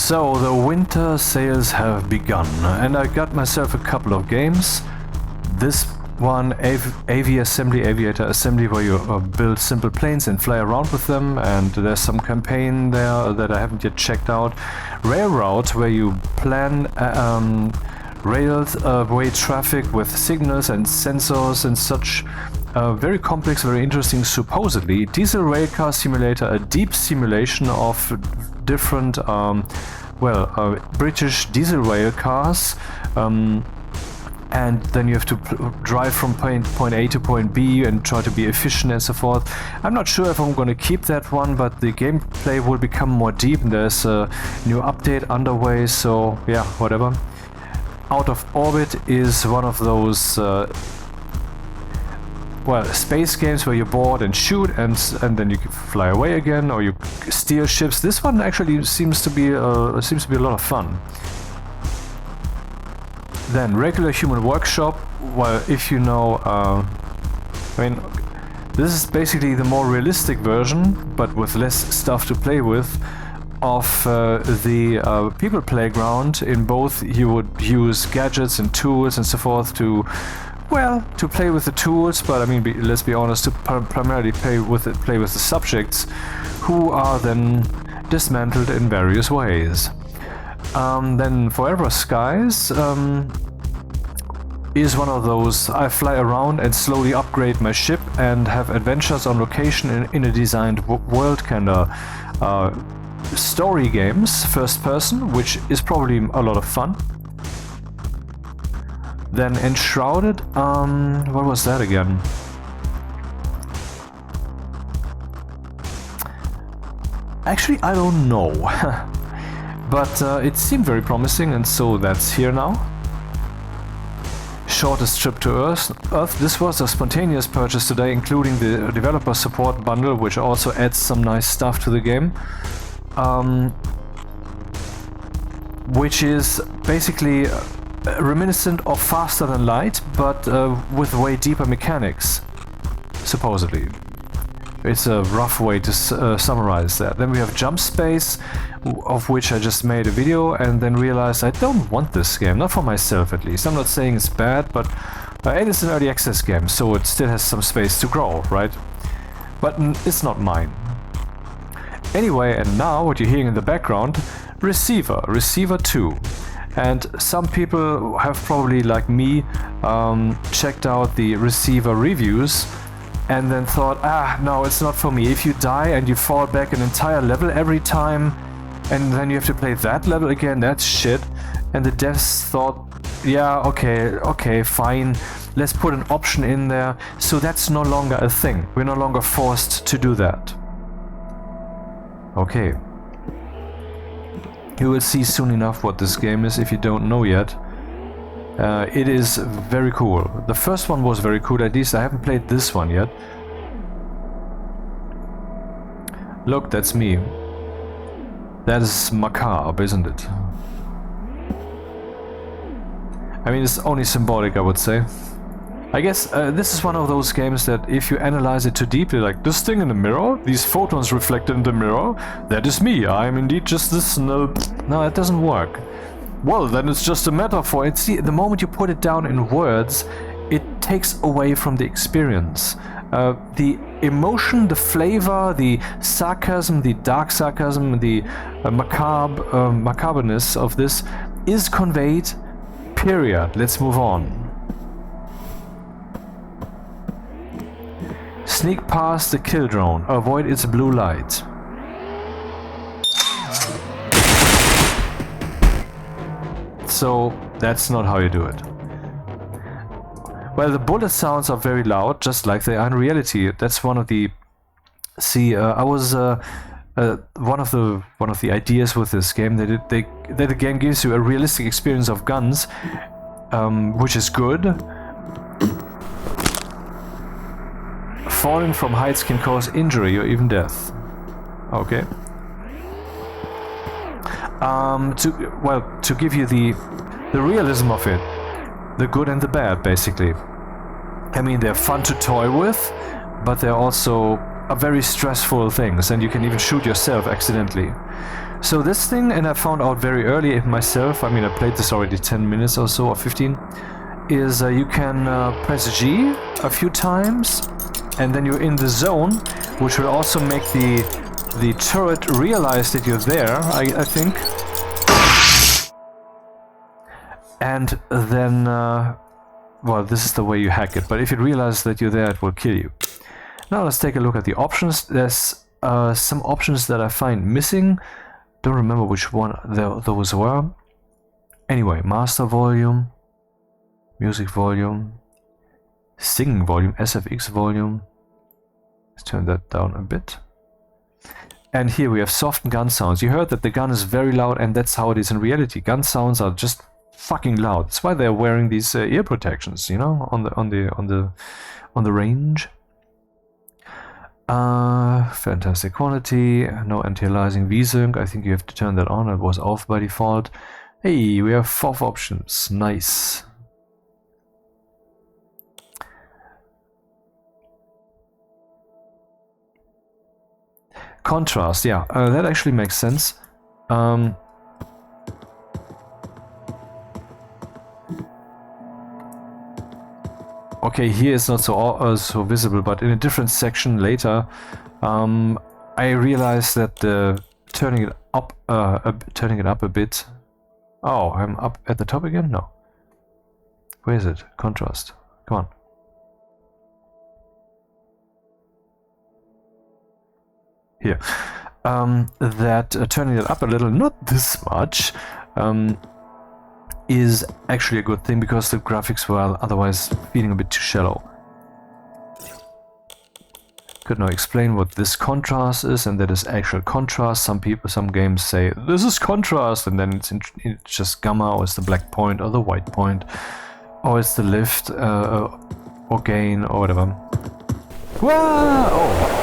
So the winter sales have begun, and I got myself a couple of games. This one, Aviator Assembly, where you build simple planes and fly around with them, and there's some campaign there that I haven't yet checked out. Railroad, where you plan railway traffic with signals and sensors and such. Very complex, very interesting, supposedly. Diesel Railcar Simulator, a deep simulation of different, British diesel rail cars. And then you have to drive from point A to point B and try to be efficient and so forth. I'm not sure if I'm going to keep that one, but the gameplay will become more deep. There's a new update underway, so yeah, whatever. Out of Orbit is one of those space games where you board and shoot, and then you can fly away again, or you steal ships. This one actually seems to be a lot of fun. Then Regular Human Workshop. Well, if you know, this is basically the more realistic version, but with less stuff to play with, of the People Playground. In both, you would use gadgets and tools and so forth to play with the tools, but I mean, let's be honest, to primarily play with the subjects, who are then dismantled in various ways. Then Forever Skies is one of those. I fly around and slowly upgrade my ship and have adventures on location in a designed world, kind of story games, first person, which is probably a lot of fun. Then Enshrouded, what was that again? Actually, I don't know. But it seemed very promising, and so that's here now. Shortest Trip to Earth. This was a spontaneous purchase today, including the developer support bundle, which also adds some nice stuff to the game. Which is basically reminiscent of Faster Than Light, but with way deeper mechanics, supposedly. It's a rough way to summarize that. Then we have Jump Space, of which I just made a video and then realized I don't want this game, not for myself at least. I'm not saying it's bad, but it is an early access game, so it still has some space to grow, right? But it's not mine. Anyway, and now what you're hearing in the background, Receiver 2. And some people have probably, like me, checked out the Receiver reviews and then thought, no, it's not for me. If you die and you fall back an entire level every time, and then you have to play that level again, that's shit. And the devs thought, yeah, okay, fine, let's put an option in there. So that's no longer a thing. We're no longer forced to do that. Okay. You will see soon enough what this game is if you don't know yet. It is very cool. The first one was very cool, at least I haven't played this one yet. Look, that's me. That is macabre, isn't it? I mean, it's only symbolic, I would say. I guess this is one of those games that if you analyze it too deeply, like this thing in the mirror, these photons reflected in the mirror, that is me, I am indeed just this. No, that doesn't work. Well, then it's just a metaphor. And see, the moment you put it down in words, it takes away from the experience. The emotion, the flavor, the sarcasm, the dark sarcasm, the macabreness of this is conveyed, period. Let's move on. Sneak past the kill drone. Avoid its blue light. So that's not how you do it. Well, the bullet sounds are very loud, just like they are in reality. That's one of the. See, I was one of the ideas with this game that the game gives you a realistic experience of guns, which is good. Falling from heights can cause injury or even death. Okay. To give you the realism of it, the good and the bad, basically. I mean, they're fun to toy with, but they're also very stressful things, and you can even shoot yourself accidentally. So this thing, and I found out very early myself, I mean I played this already 10 minutes or so, or 15, is you can press G a few times, and then you're in the zone, which will also make the turret realize that you're there, I think. And then, well, this is the way you hack it, but if it realizes that you're there, it will kill you. Now let's take a look at the options. There's some options that I find missing. Don't remember which one those were. Anyway, master volume, music volume, singing volume, SFX volume. Let's turn that down a bit. And here we have softened gun sounds. You heard that the gun is very loud, and that's how it is in reality. Gun sounds are just fucking loud. That's why they're wearing these ear protections, you know, on the range. Fantastic quality, no anti-aliasing VSync. I think you have to turn that on. It was off by default. Hey, we have 4 options. Nice. Contrast, yeah, that actually makes sense. Okay, here it's not so visible, but in a different section later, I realized that turning it up a bit. Oh, I'm up at the top again? No. Where is it? Contrast. Come on. Here. That turning it up a little, not this much, is actually a good thing, because the graphics were otherwise feeling a bit too shallow. Could now explain what this contrast is, and that is actual contrast. Some games say this is contrast, and then it's just gamma, or it's the black point, or the white point, or it's the lift, or gain, or whatever. Whoa! Oh.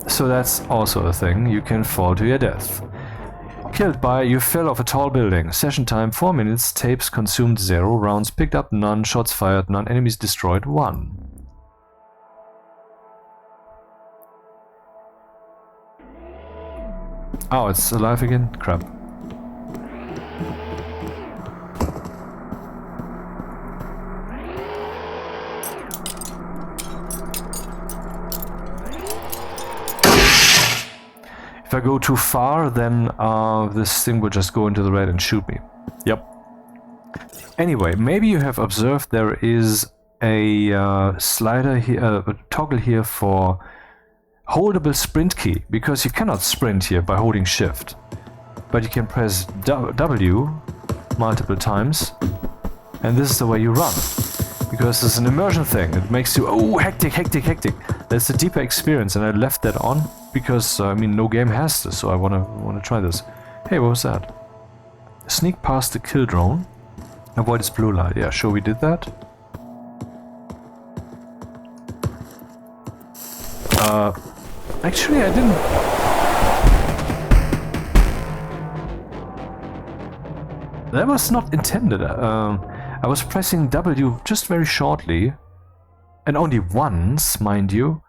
So that's also a thing. You can fall to your death. Killed by, you fell off a tall building. Session time 4 minutes. Tapes consumed 0. Rounds picked up none. Shots fired none. Enemies destroyed 1. Oh, it's alive again? Crap. If I go too far, then this thing will just go into the red and shoot me. Yep. Anyway, maybe you have observed there is a slider here, a toggle here for holdable sprint key, because you cannot sprint here by holding shift, but you can press W multiple times, and this is the way you run, because it's an immersion thing. It makes you, oh, hectic. That's a deeper experience, and I left that on because I mean no game has this, so I wanna try this. Hey, what was that? Sneak past the kill drone. Avoid its blue light. Yeah, sure, we did that. Actually, I didn't. That was not intended. I was pressing W just very shortly, and only once, mind you.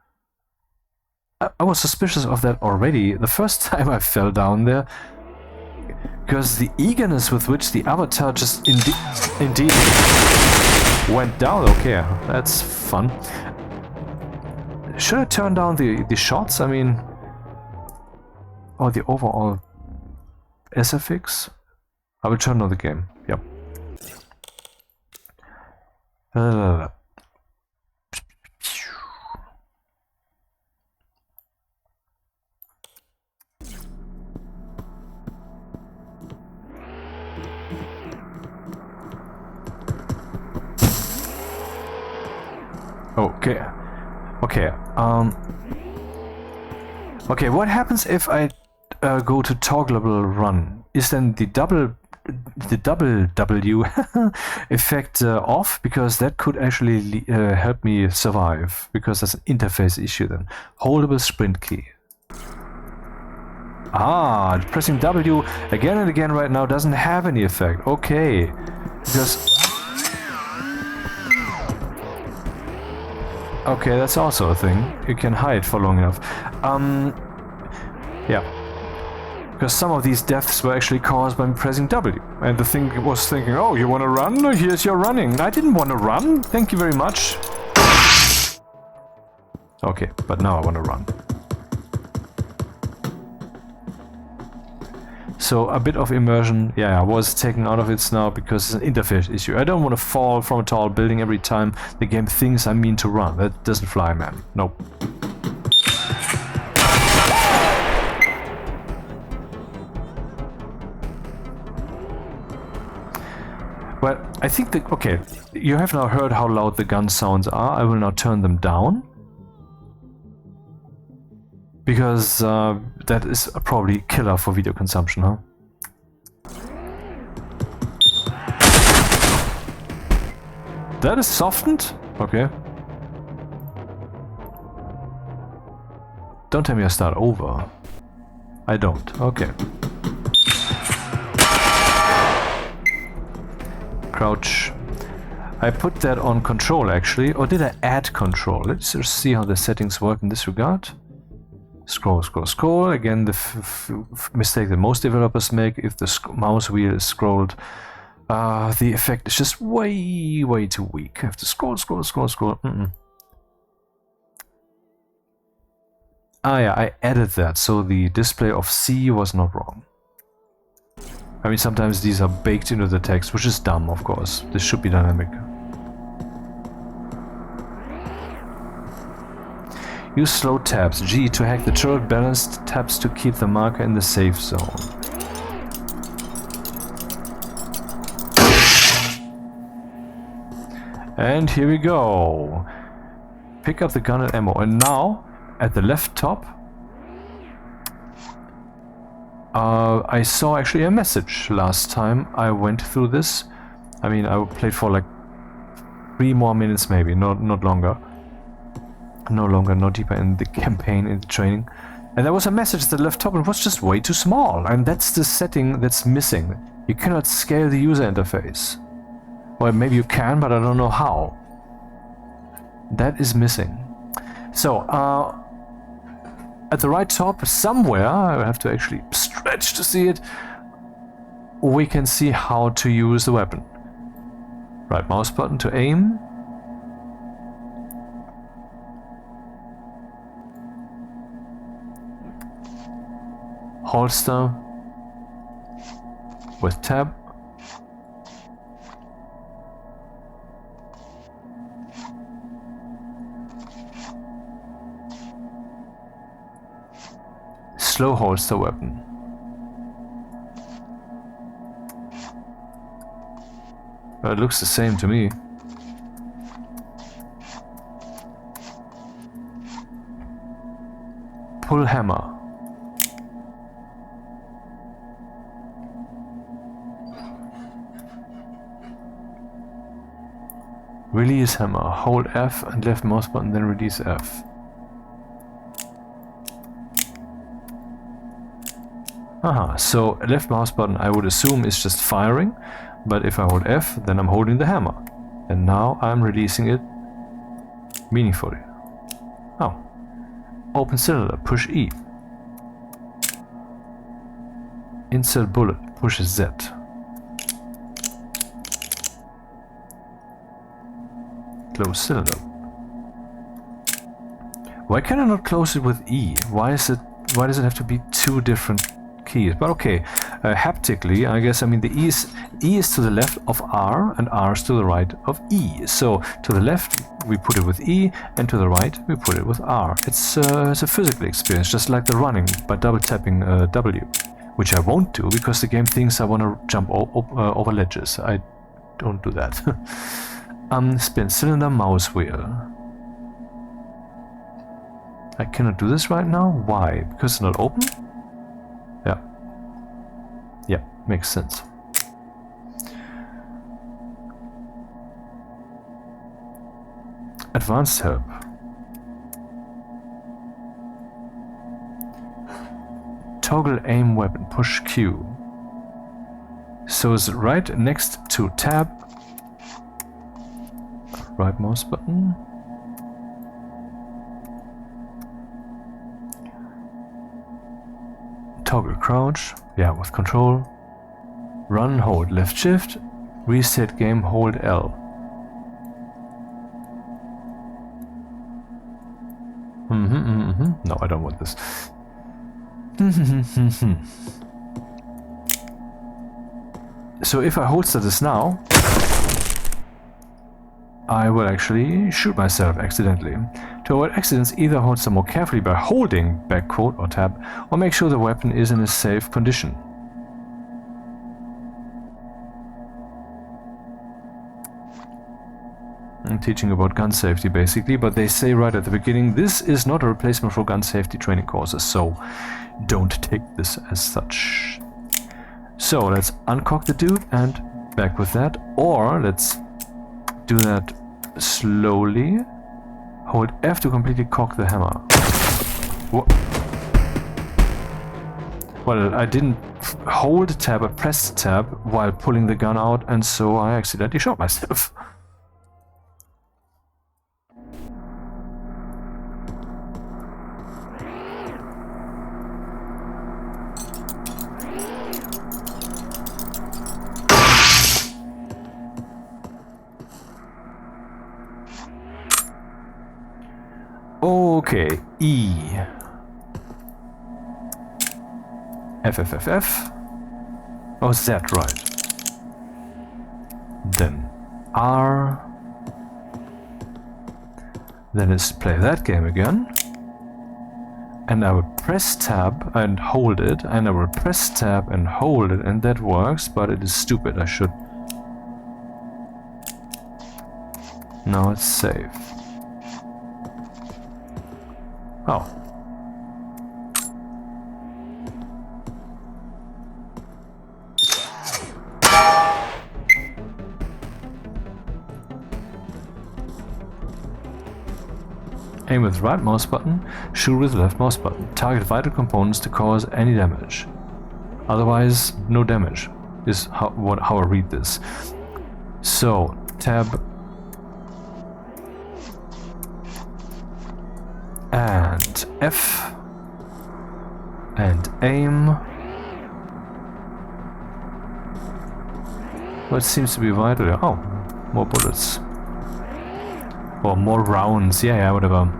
I was suspicious of that already the first time I fell down there, because the eagerness with which the avatar just indeed went down. Okay, that's fun. Should I turn down the shots? I mean, or the overall SFX? I will turn on the game. Yep. Okay. Okay, what happens if I go to toggleable run? Is then the double W effect off? Because that could actually help me survive, because that's an interface issue then. Holdable sprint key. Ah, pressing W again and again right now doesn't have any effect. Okay, because Okay, that's also a thing. You can hide for long enough. Yeah. Because some of these deaths were actually caused by pressing W. And the thing was thinking, oh, you want to run? Here's your running. I didn't want to run. Thank you very much. Okay, but now I want to run. So a bit of immersion, yeah, was taken out of it now because it's an interface issue. I don't want to fall from a tall building every time the game thinks I mean to run. That doesn't fly, man. Nope. Well, I think that, okay, you have now heard how loud the gun sounds are. I will now turn them down. Because that is probably killer for video consumption, huh? That is softened? Okay. Don't tell me I start over. I don't. Okay. Crouch. I put that on control actually, or did I add control? Let's just see how the settings work in this regard. Scroll, scroll, scroll. Again, the mistake that most developers make, if the mouse wheel is scrolled, the effect is just way too weak. I have to scroll, scroll, scroll, scroll. Ah yeah, I added that, so the display of C was not wrong. I mean, sometimes these are baked into the text, which is dumb, of course. This should be dynamic. Use slow tabs. G to hack the turret balance, tabs to keep the marker in the safe zone. And here we go. Pick up the gun and ammo. And now, at the left top, I saw actually a message last time I went through this. I mean, I played for like 3 more minutes maybe, not longer. No longer, no deeper in the campaign, in the training. And there was a message at the left top and it was just way too small. And that's the setting that's missing. You cannot scale the user interface. Well, maybe you can, but I don't know how. That is missing. So, at the right top, somewhere, I have to actually stretch to see it, we can see how to use the weapon. Right mouse button to aim. Holster with tab. Slow holster weapon. Well, it looks the same to me. Pull hammer. Release hammer. Hold F and left mouse button, then release F. Aha, so left mouse button I would assume is just firing, but if I hold F, then I'm holding the hammer. And now I'm releasing it meaningfully. Oh. Open cylinder, push E. Insert bullet, push Z. Close cylinder. Why can I not close it with E? Why does it have to be 2 different keys? But okay, haptically, I guess, I mean, the E is to the left of R and R is to the right of E. So to the left we put it with E and to the right we put it with R. It's a physical experience, just like the running by double tapping W, which I won't do because the game thinks I want to jump over ledges. I don't do that. Spin cylinder, mouse wheel. I cannot do this right now. Why? Because it's not open? Yeah. Yeah, makes sense. Advanced help. Toggle aim weapon, push Q. So it's right next to tab. Right mouse button. Toggle crouch. Yeah, with control. Run, hold left shift. Reset game, hold L. No, I don't want this. So if I holster this now, I will actually shoot myself accidentally. To avoid accidents, either holster more carefully by holding back quote or tab, or make sure the weapon is in a safe condition. I'm teaching about gun safety basically, but they say right at the beginning, this is not a replacement for gun safety training courses, so don't take this as such. So let's uncock the dude and back with that, or let's do that slowly. Hold F to completely cock the hammer. Well, I didn't hold tab, I pressed tab while pulling the gun out, and so I accidentally shot myself. Okay, E. F, F, F, F. Oh, Z, right. Then R. Then let's play that game again. And I will press tab and hold it, and I will press tab and hold it, and that works, but it is stupid. I should... Now it's safe. Oh. Aim with right mouse button, shoot with left mouse button. Target vital components to cause any damage. Otherwise, no damage, is how I read this. So, tab and F and aim. What seems to be vital? Oh, more bullets. Or more rounds, yeah, whatever.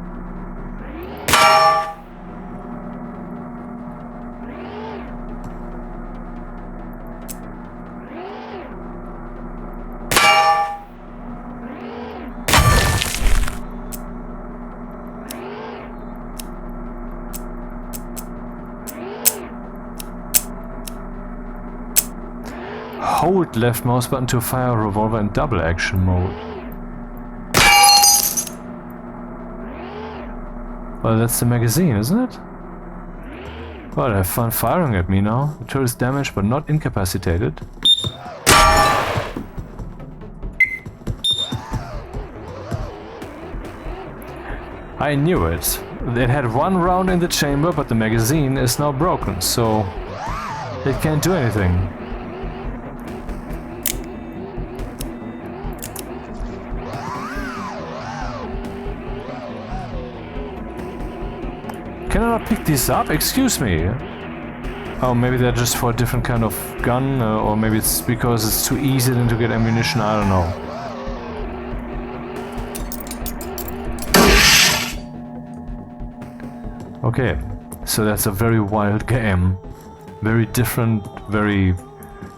Hold left mouse button to fire a revolver in double action mode. Well, that's the magazine, isn't it? Well, have fun firing at me now. The turret is damaged but not incapacitated. I knew it. It had one round in the chamber, but the magazine is now broken, so it can't do anything. Can I not pick these up? Excuse me. Oh, maybe they're just for a different kind of gun, or maybe it's because it's too easy then to get ammunition, I don't know. Okay, so that's a very wild game. Very different, very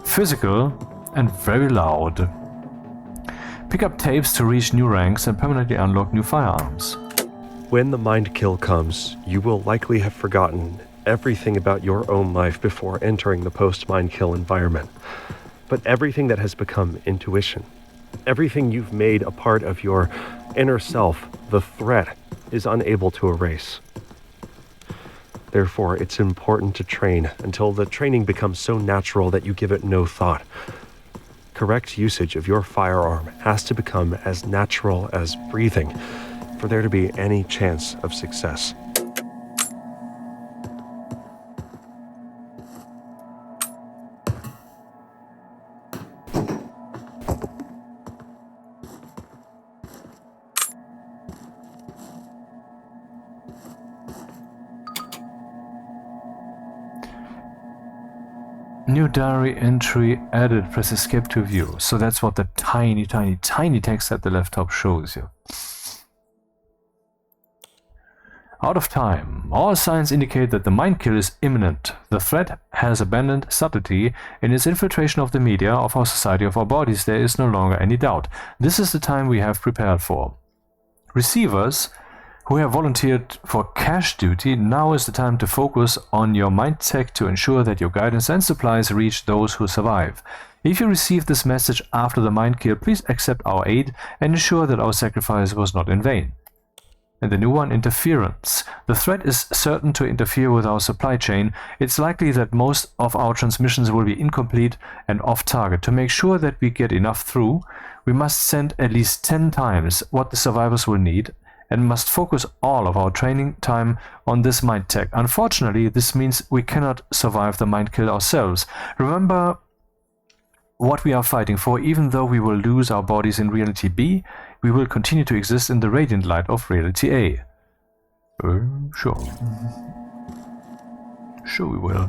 physical, and very loud. Pick up tapes to reach new ranks and permanently unlock new firearms. When the mind kill comes, you will likely have forgotten everything about your own life before entering the post-mind kill environment. But everything that has become intuition, everything you've made a part of your inner self, the threat, is unable to erase. Therefore, it's important to train until the training becomes so natural that you give it no thought. Correct usage of your firearm has to become as natural as breathing for there to be any chance of success. New diary entry added. Press escape to view. So that's what the tiny text at the left top shows you. Out of time. All signs indicate that the mind kill is imminent. The threat has abandoned subtlety. In its infiltration of the media, of our society, of our bodies, there is no longer any doubt. This is the time we have prepared for. Receivers who have volunteered for cash duty, now is the time to focus on your mind tech to ensure that your guidance and supplies reach those who survive. If you receive this message after the mind kill, please accept our aid and ensure that our sacrifice was not in vain. And the new one, interference. The threat is certain to interfere with our supply chain. It's likely that most of our transmissions will be incomplete and off target. To make sure that we get enough through, we must send at least 10 times what the survivors will need, and must focus all of our training time on this mind tech. Unfortunately, this means we cannot survive the mind kill ourselves. Remember what we are fighting for. Even though we will lose our bodies in reality B, we will continue to exist in the radiant light of reality A. Sure. Sure we will.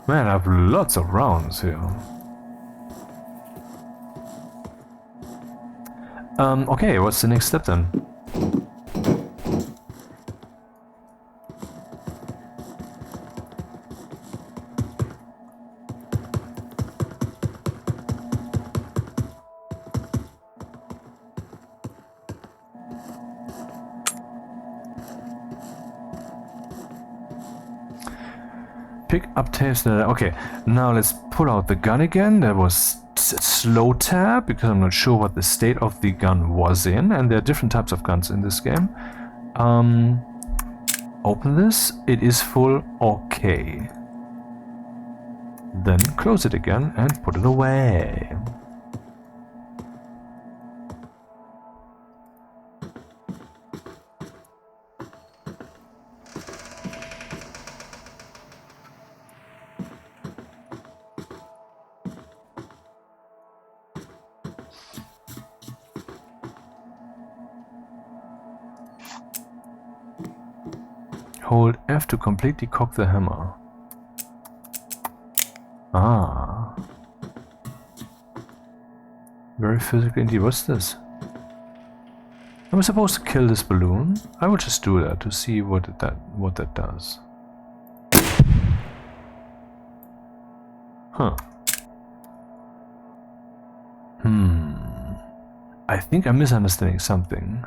Man, I have lots of rounds here. Okay, what's the next step then? Pick up taste. Okay, now let's pull out the gun again. That was slow tab because I'm not sure what the state of the gun was in, and there are different types of guns in this game. Open this. It is full. Okay. Then close it again and put it away. Hold F to completely cock the hammer. Ah. Very physical indeed. What's this? Am I supposed to kill this balloon? I will just do that to see what that does. Huh. I think I'm misunderstanding something.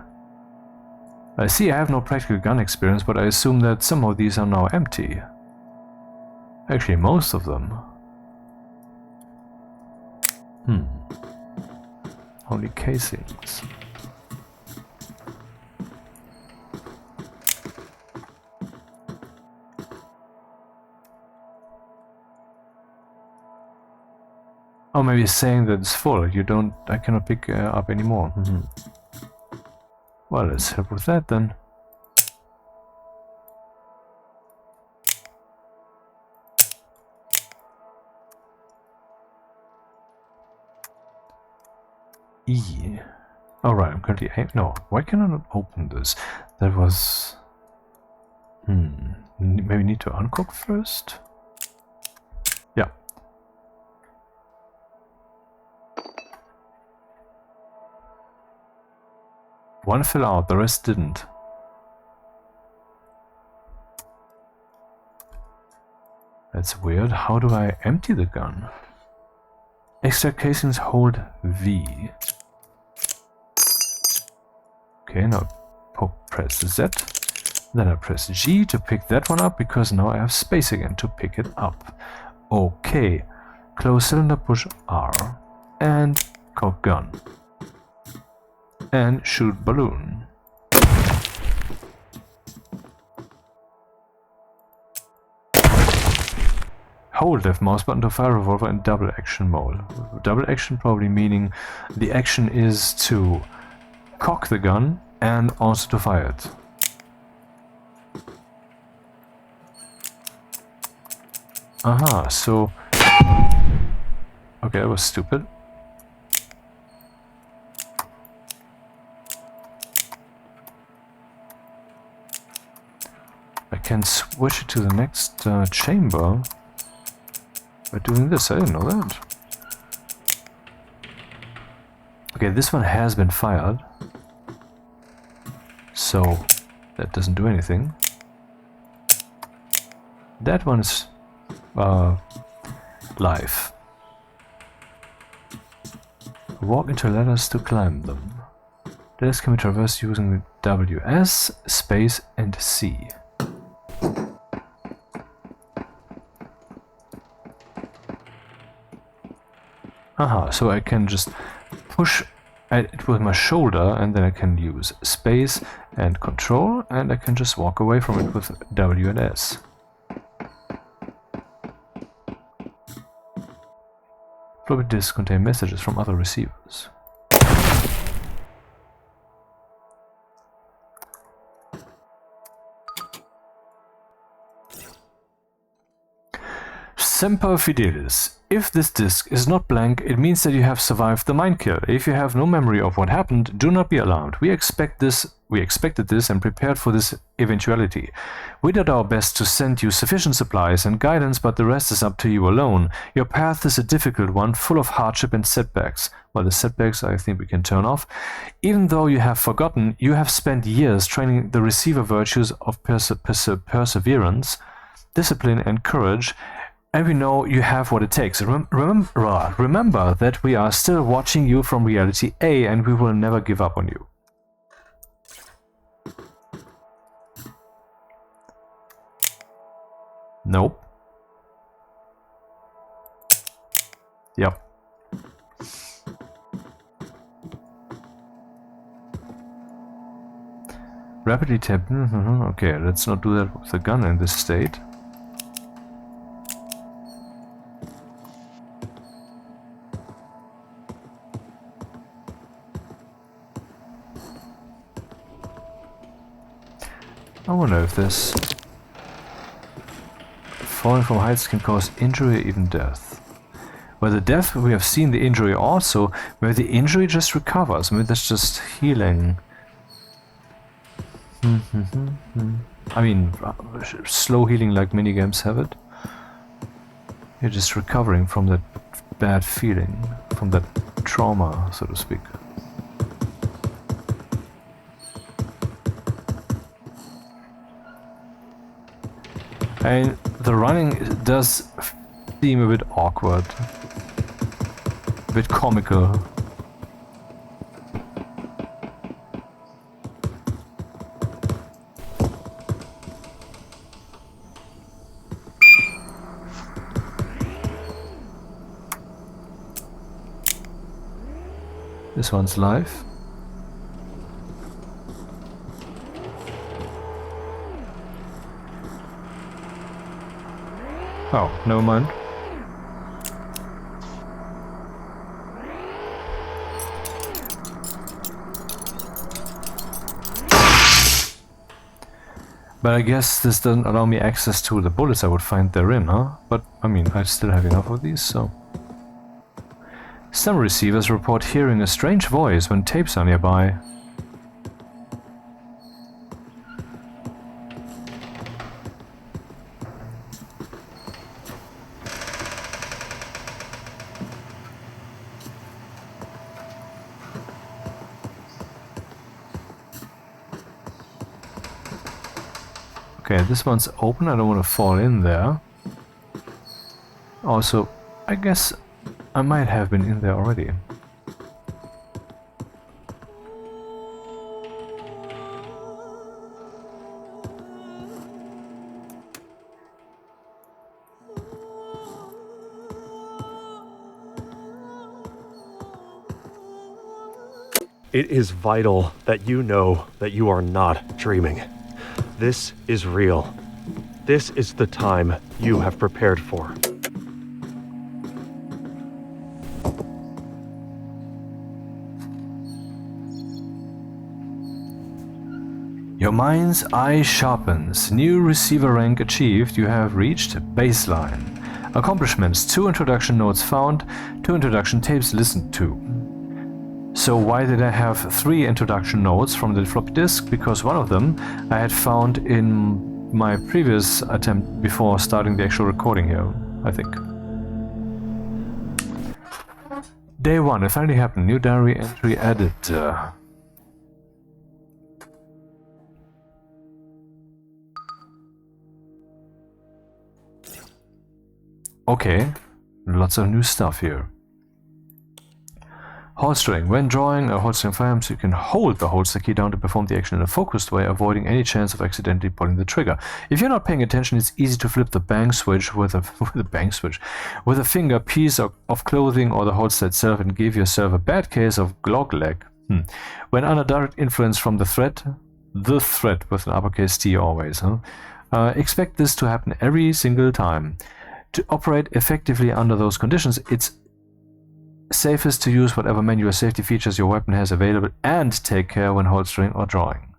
I see I have no practical gun experience, but I assume that some of these are now empty. Actually, most of them. Only casings. Oh, maybe it's saying that it's full. I cannot pick up anymore. Well, let's help with that then. E. Alright, I'm currently no, why can I not open this? That was... maybe need to uncook first? Yeah. One fell out, the rest didn't. That's weird. How do I empty the gun? Extract casings, hold V. Okay, now press Z. Then I press G to pick that one up, because now I have space again to pick it up. Okay. Close cylinder, push R. And cock gun. And shoot balloon. Hold left mouse button to fire revolver in double action mode. Double action probably meaning the action is to cock the gun and also to fire it. Aha, so... Okay, that was stupid. can switch it to the next chamber by doing this. I didn't know that. Okay, this one has been fired, so that doesn't do anything. That one is live. Walk into ladders to climb them. Ladders can be traversed using WS, space and C. Aha, so I can just push at it with my shoulder and then I can use space and control and I can just walk away from it with W and S. Floppy disks contain messages from other receivers. Semper Fidelis. If this disk is not blank, it means that you have survived the mind kill. If you have no memory of what happened, do not be alarmed. We expected this and prepared for this eventuality. We did our best to send you sufficient supplies and guidance, but the rest is up to you alone. Your path is a difficult one, full of hardship and setbacks. Well, the setbacks I think we can turn off. Even though you have forgotten, you have spent years training the receiver virtues of perseverance, discipline and courage, and we know you have what it takes. Remember that we are still watching you from reality A and we will never give up on you. Nope. Yep. Rapidly tap. Okay, let's not do that with the gun in this state. I wonder if this falling from heights can cause injury or even death. Well, the death, we have seen the injury also, where the injury just recovers. Maybe that's just healing. I mean, slow healing like minigames have it. You're just recovering from that bad feeling, from that trauma, so to speak. And the running does seem a bit awkward, a bit comical. This one's live. Oh, never mind. But I guess this doesn't allow me access to the bullets I would find therein, huh? But, I mean, I still have enough of these, so... Some receivers report hearing a strange voice when tapes are nearby. Okay, this one's open, I don't want to fall in there. Also, I guess I might have been in there already. It is vital that you know that you are not dreaming. This is real. This is the time you have prepared for. Your mind's eye sharpens. New receiver rank achieved. You have reached baseline. Accomplishments: 2 introduction notes found, 2 introduction tapes listened to. So why did I have 3 introduction notes from the floppy disk? Because one of them I had found in my previous attempt before starting the actual recording here, I think. Day 1, it finally happened. New diary entry added. Okay, lots of new stuff here. Holstering. When drawing or holstering firearms, you can hold the holster key down to perform the action in a focused way, avoiding any chance of accidentally pulling the trigger. If you're not paying attention, it's easy to flip the bang switch with a finger, piece of clothing, or the holster itself, and give yourself a bad case of glog leg. When under direct influence from the threat with an uppercase T always, expect this to happen every single time. To operate effectively under those conditions, it's safest to use whatever manual safety features your weapon has available and take care when holstering or drawing.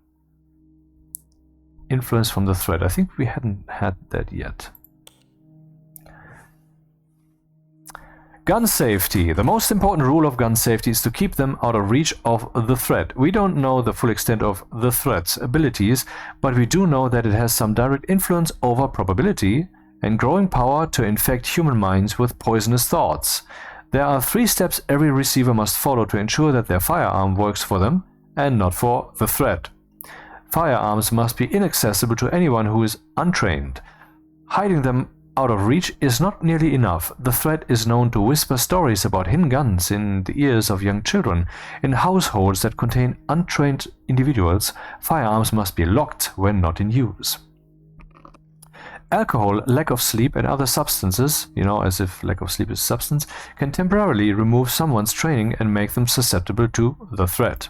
Influence from the threat. I think we hadn't had that yet. Gun safety. The most important rule of gun safety is to keep them out of reach of the threat. We don't know the full extent of the threat's abilities, but we do know that it has some direct influence over probability and growing power to infect human minds with poisonous thoughts. There are 3 steps every receiver must follow to ensure that their firearm works for them and not for the threat. Firearms must be inaccessible to anyone who is untrained. Hiding them out of reach is not nearly enough. The threat is known to whisper stories about hidden guns in the ears of young children. In households that contain untrained individuals, firearms must be locked when not in use. Alcohol, lack of sleep, and other substances, as if lack of sleep is substance, can temporarily remove someone's training and make them susceptible to the threat.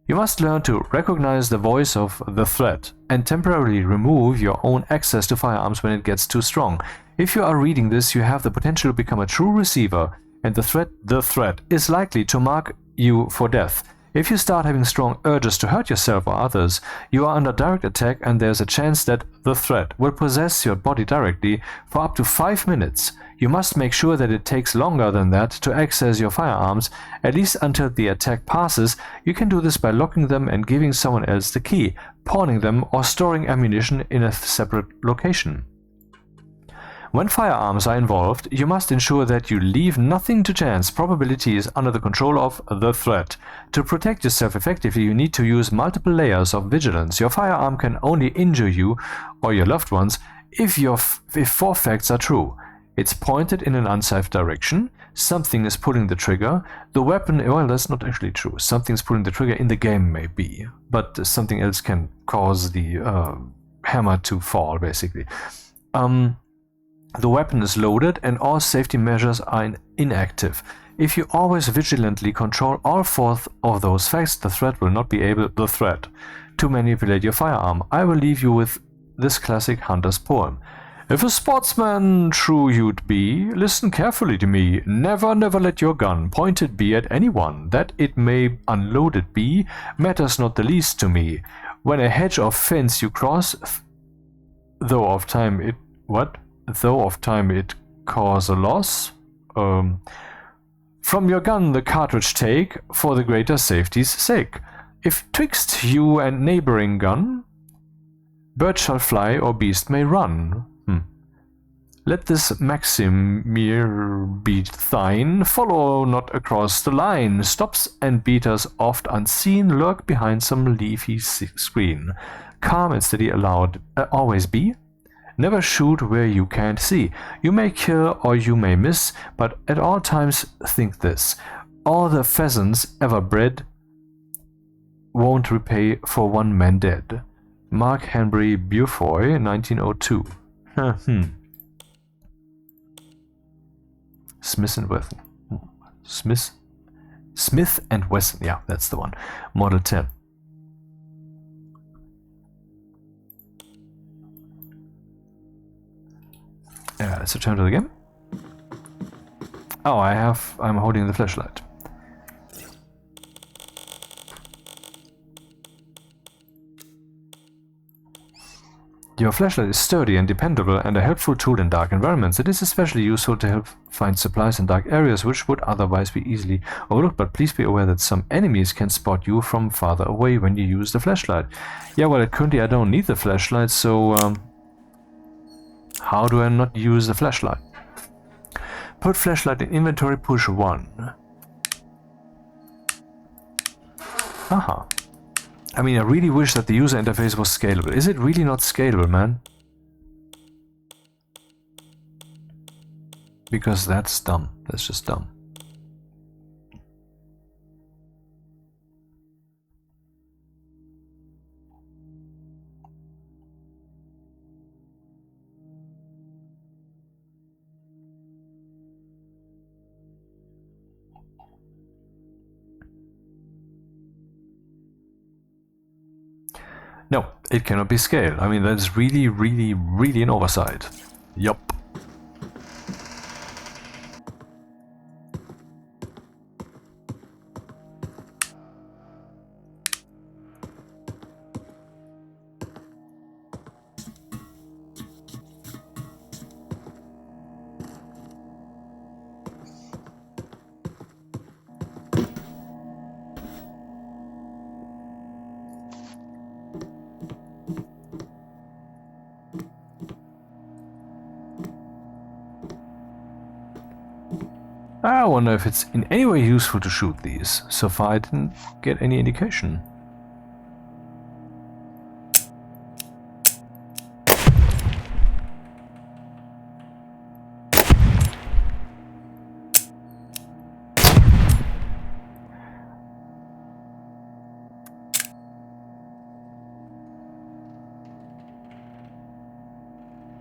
You must learn to recognize the voice of the threat and temporarily remove your own access to firearms when it gets too strong. If you are reading this, you have the potential to become a true receiver, and the threat is likely to mark you for death. If you start having strong urges to hurt yourself or others, you are under direct attack, and there's a chance that the threat will possess your body directly for up to 5 minutes. You must make sure that it takes longer than that to access your firearms, at least until the attack passes. You can do this by locking them and giving someone else the key, pawning them, or storing ammunition in a separate location. When firearms are involved, you must ensure that you leave nothing to chance. Probability is under the control of the threat. To protect yourself effectively, you need to use multiple layers of vigilance. Your firearm can only injure you or your loved ones if 4 facts are true. It's pointed in an unsafe direction. Something is pulling the trigger. The weapon, well, that's not actually true. Something's pulling the trigger in the game, maybe, but something else can cause the hammer to fall, basically. The weapon is loaded and all safety measures are inactive. If you always vigilantly control all 4 of those facts, the threat will not be able to manipulate your firearm. I will leave you with this classic hunter's poem. If a sportsman true you'd be, listen carefully to me. Never, never let your gun pointed be at anyone. That it may unloaded be, matters not the least to me. When a hedge or fence you cross, though of time it cause a loss, from your gun the cartridge take, for the greater safety's sake. If twixt you and neighboring gun, bird shall fly or beast may run. Let this maxim mere be thine, follow not across the line. Stops and beaters oft unseen lurk behind some leafy screen. Calm and steady always be. Never shoot where you can't see. You may kill or you may miss, but at all times think this. All the pheasants ever bred won't repay for 1 man dead. Mark Henry Beaufoy, 1902. Smith and Wesson. Smith and Wesson, yeah, that's the one. Model 10. Let's return to the game. Oh, I'm holding the flashlight. Your flashlight is sturdy and dependable and a helpful tool in dark environments. It is especially useful to help find supplies in dark areas which would otherwise be easily overlooked, but please be aware that some enemies can spot you from farther away when you use the flashlight. Yeah, well, currently I don't need the flashlight, so how do I not use the flashlight? Put flashlight in inventory, push 1. Aha. I mean, I really wish that the user interface was scalable. Is it really not scalable, man? Because that's dumb. That's just dumb. No, it cannot be scaled. I mean, that's really, really, really an oversight. Yup. I wonder if it's in any way useful to shoot these. So far I didn't get any indication.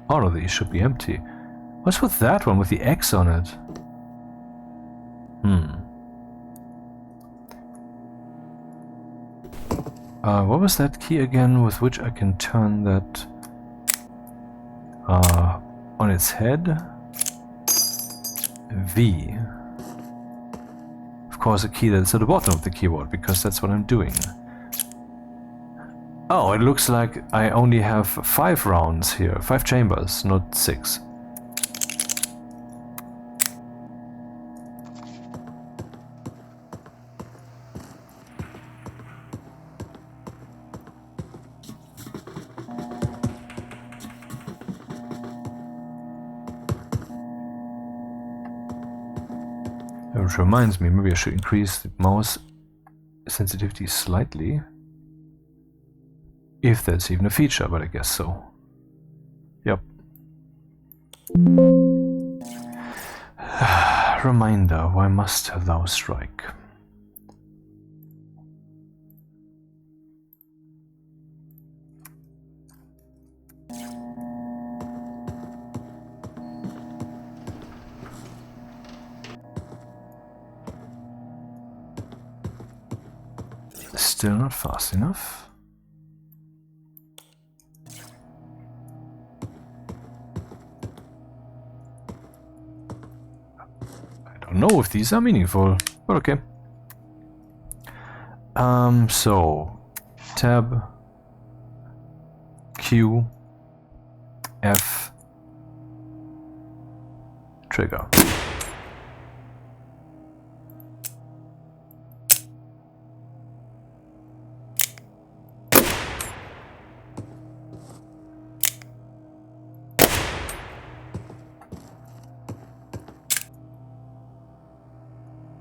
All of these should be empty. What's with that one with the X on it? What was that key again with which I can turn that on its head? V. Of course, a key that's at the bottom of the keyboard, because that's what I'm doing. Oh, it looks like I only have 5 rounds here, 5 chambers, not 6. Which reminds me, maybe I should increase the mouse sensitivity slightly. If that's even a feature, but I guess so. Yep. Reminder, why must thou strike? Still not fast enough. I don't know if these are meaningful, but okay. So tab, Q, F, trigger.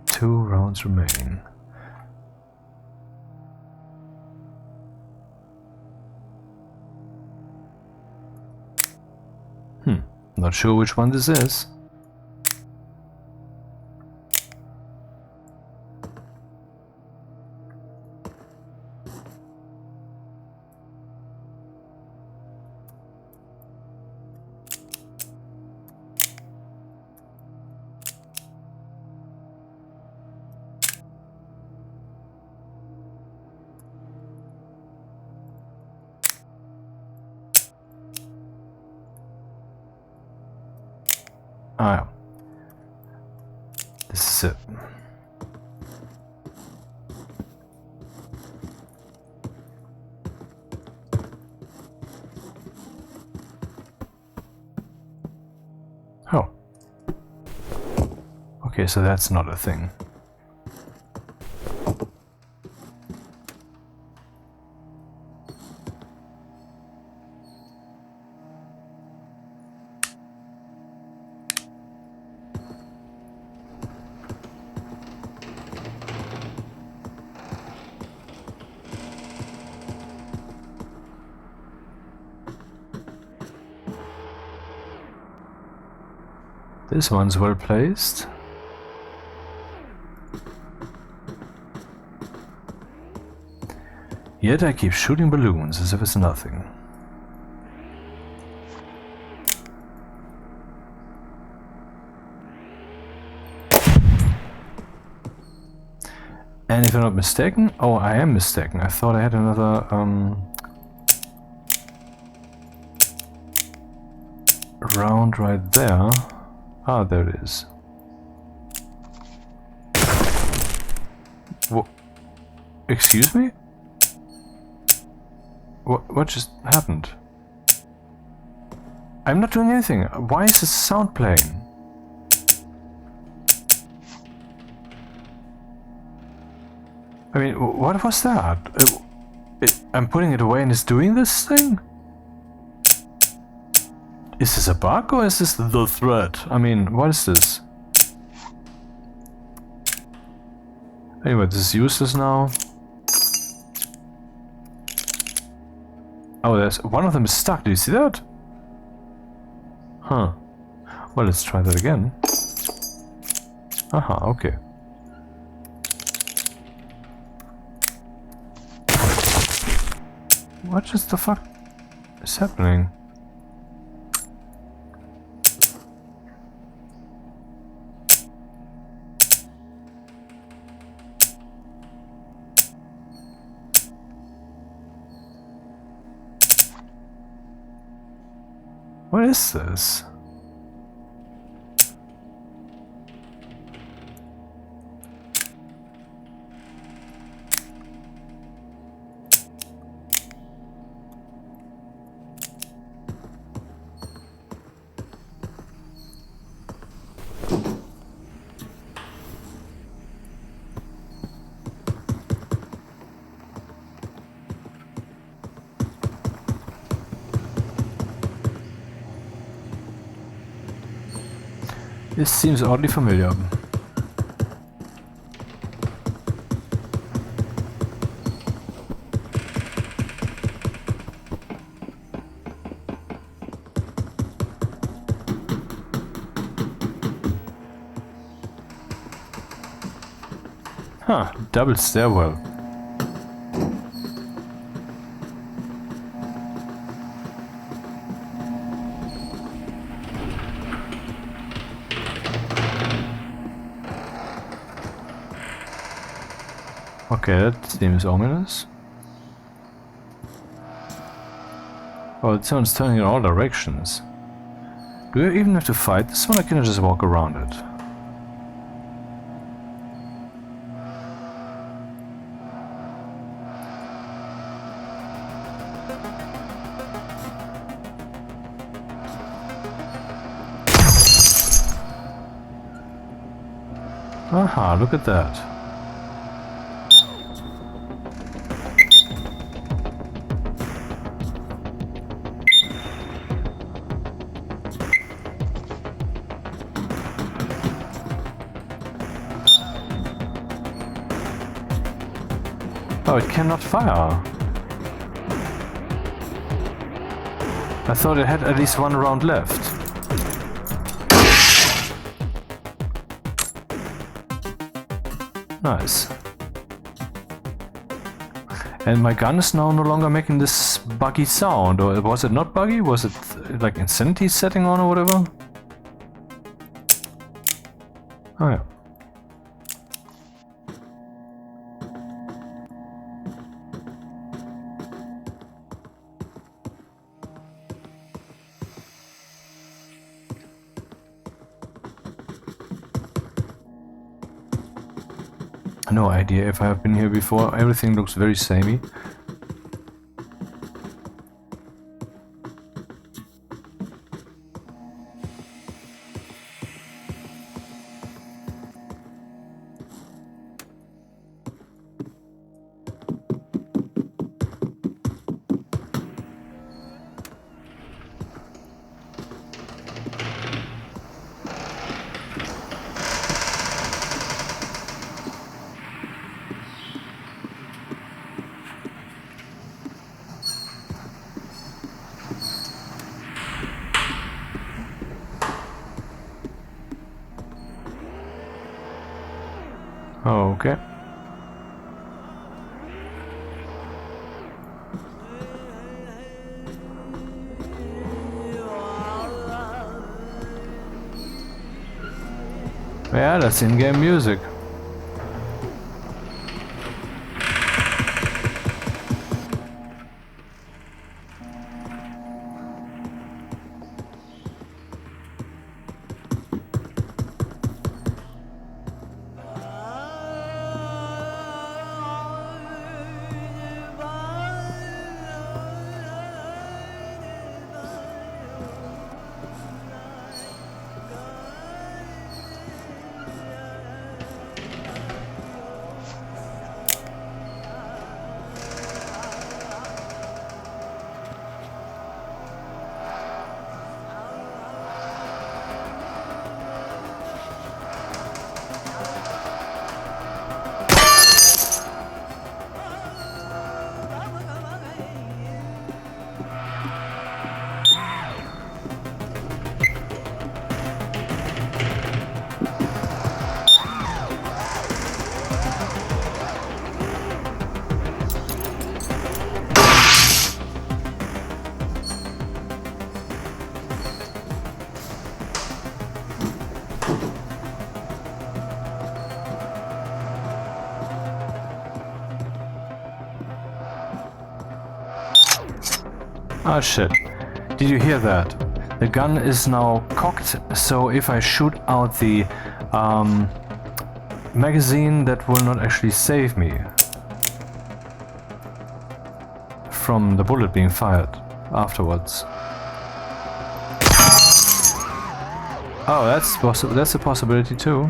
Two rounds remain. Not sure which one this is. Ah, ja. This is it. Okay, so that's not a thing. This one's well placed. Yet I keep shooting balloons as if it's nothing. And if I'm not mistaken, oh, I am mistaken. I thought I had another round right there. Ah, there it is. Excuse me? What just happened? I'm not doing anything. Why is this sound playing? I mean, what was that? I'm putting it away and it's doing this thing? Is this a bug or is this the threat? I mean, what is this? Anyway, this is useless now. Oh, there's one of them is stuck. Do you see that? Huh. Well, let's try that again. Aha, okay. What just the fuck is happening? What is this? This seems oddly familiar. Huh, double stairwell. Okay, that seems ominous. Oh, it sounds turning in all directions. Do I even have to fight this one, or can I just walk around it? Aha, look at that. Oh, it cannot fire. I thought it had at least one round left. Nice. And my gun is now no longer making this buggy sound, or was it not buggy? Was it like insanity setting on or whatever? Oh yeah. No idea if I have been here before. Everything looks very samey. Okay. Yeah, that's in-game music. Oh shit. Did you hear that? The gun is now cocked, so if I shoot out the magazine, that will not actually save me from the bullet being fired afterwards. Oh, that's a possibility too.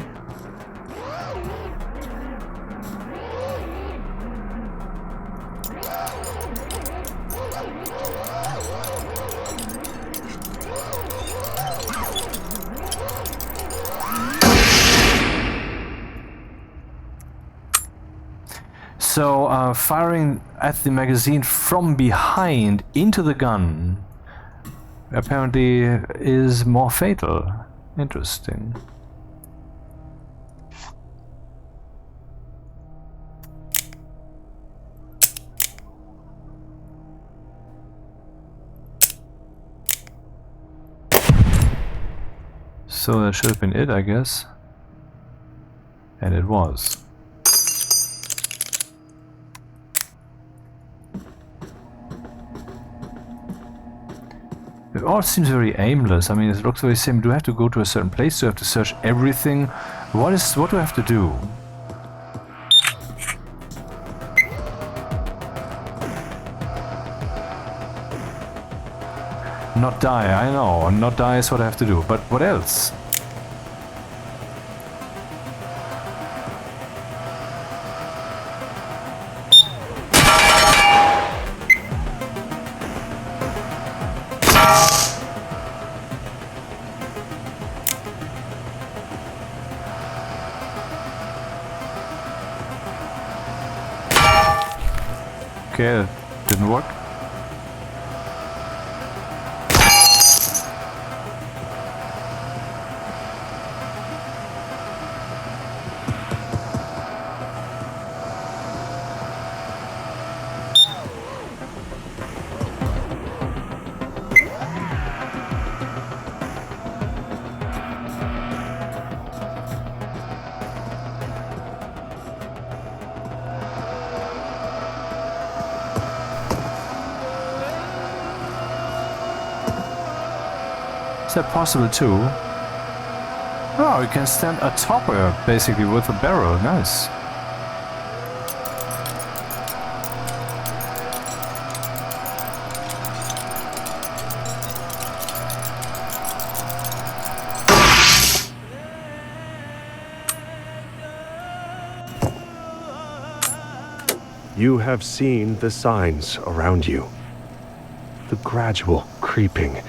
So, firing at the magazine from behind into the gun apparently is more fatal. Interesting. So that should have been it, I guess. And it was. It all seems very aimless. I mean, it looks very same. Do I have to go to a certain place? Do I have to search everything? What do I have to do? Not die, I know. Not die is what I have to do. But what else? Okay, that didn't work. Is that possible too? Oh, you can stand atop her, basically, with a barrel. Nice. You have seen the signs around you. The gradual creeping,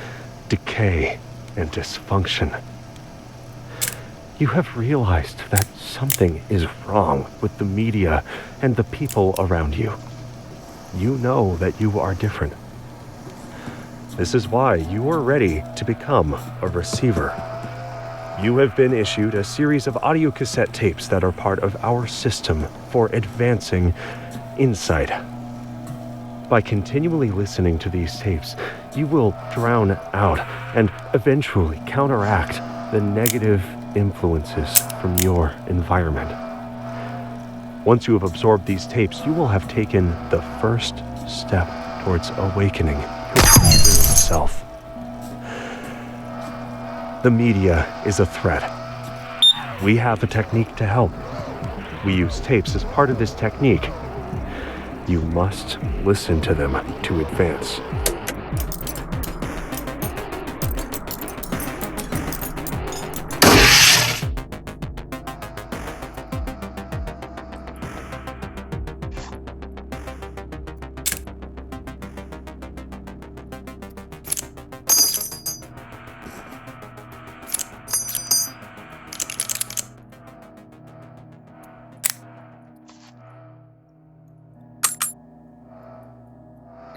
decay, and dysfunction. You have realized that something is wrong with the media and the people around you. You know that you are different. This is why you are ready to become a receiver. You have been issued a series of audio cassette tapes that are part of our system for advancing insight. By continually listening to these tapes, you will drown out and eventually counteract the negative influences from your environment. Once you have absorbed these tapes, you will have taken the first step towards awakening your true self. The media is a threat. We have a technique to help. We use tapes as part of this technique. You must listen to them to advance.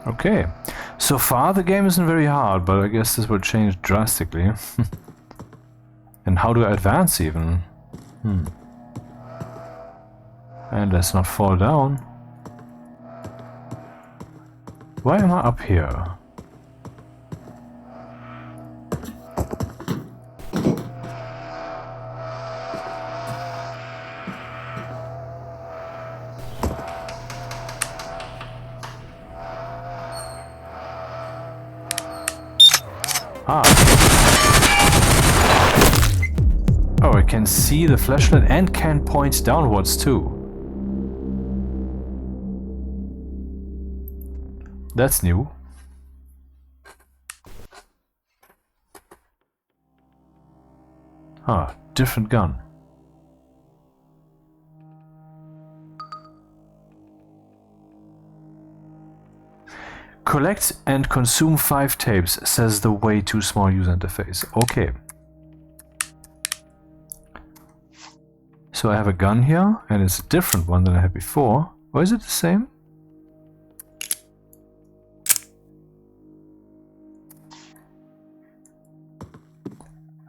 Okay, so far the game isn't very hard, but I guess this will change drastically. And how do I advance even? And let's not fall down. Why am I up here? Oh, I can see the flashlight and can point downwards too. That's new. Different gun. Collect and consume 5 tapes, says the way too small user interface. Okay. So I have a gun here, and it's a different one than I had before. Or is it the same?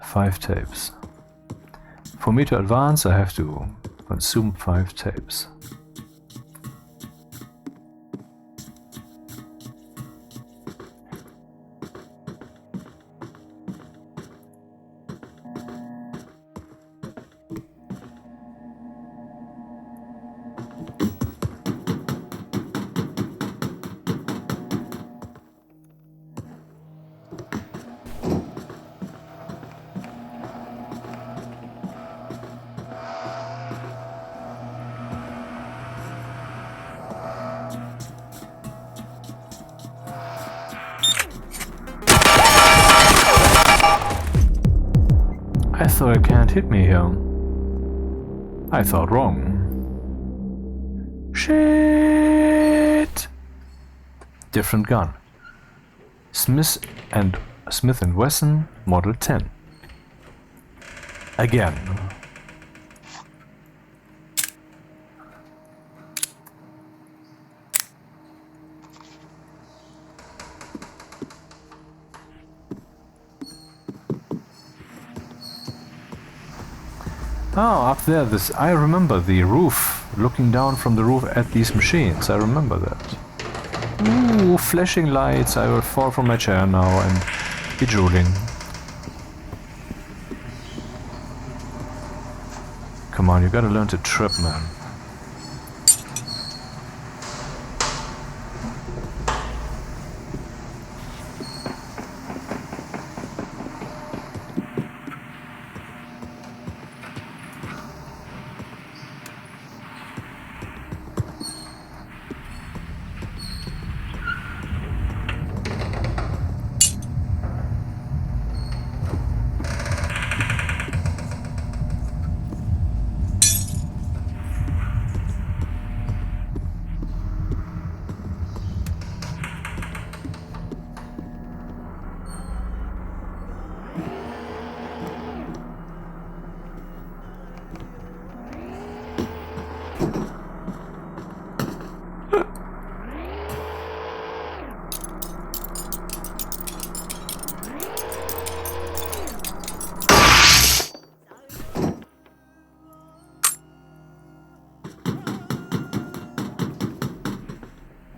Five tapes. For me to advance, I have to consume 5 tapes. I thought it can't hit me here. I thought wrong. Shit! Different gun. Smith and Wesson Model 10. Again. Oh, up there, I remember the roof, looking down from the roof at these machines, I remember that. Ooh, flashing lights, I will fall from my chair now and be drooling. Come on, you gotta learn to trip, man.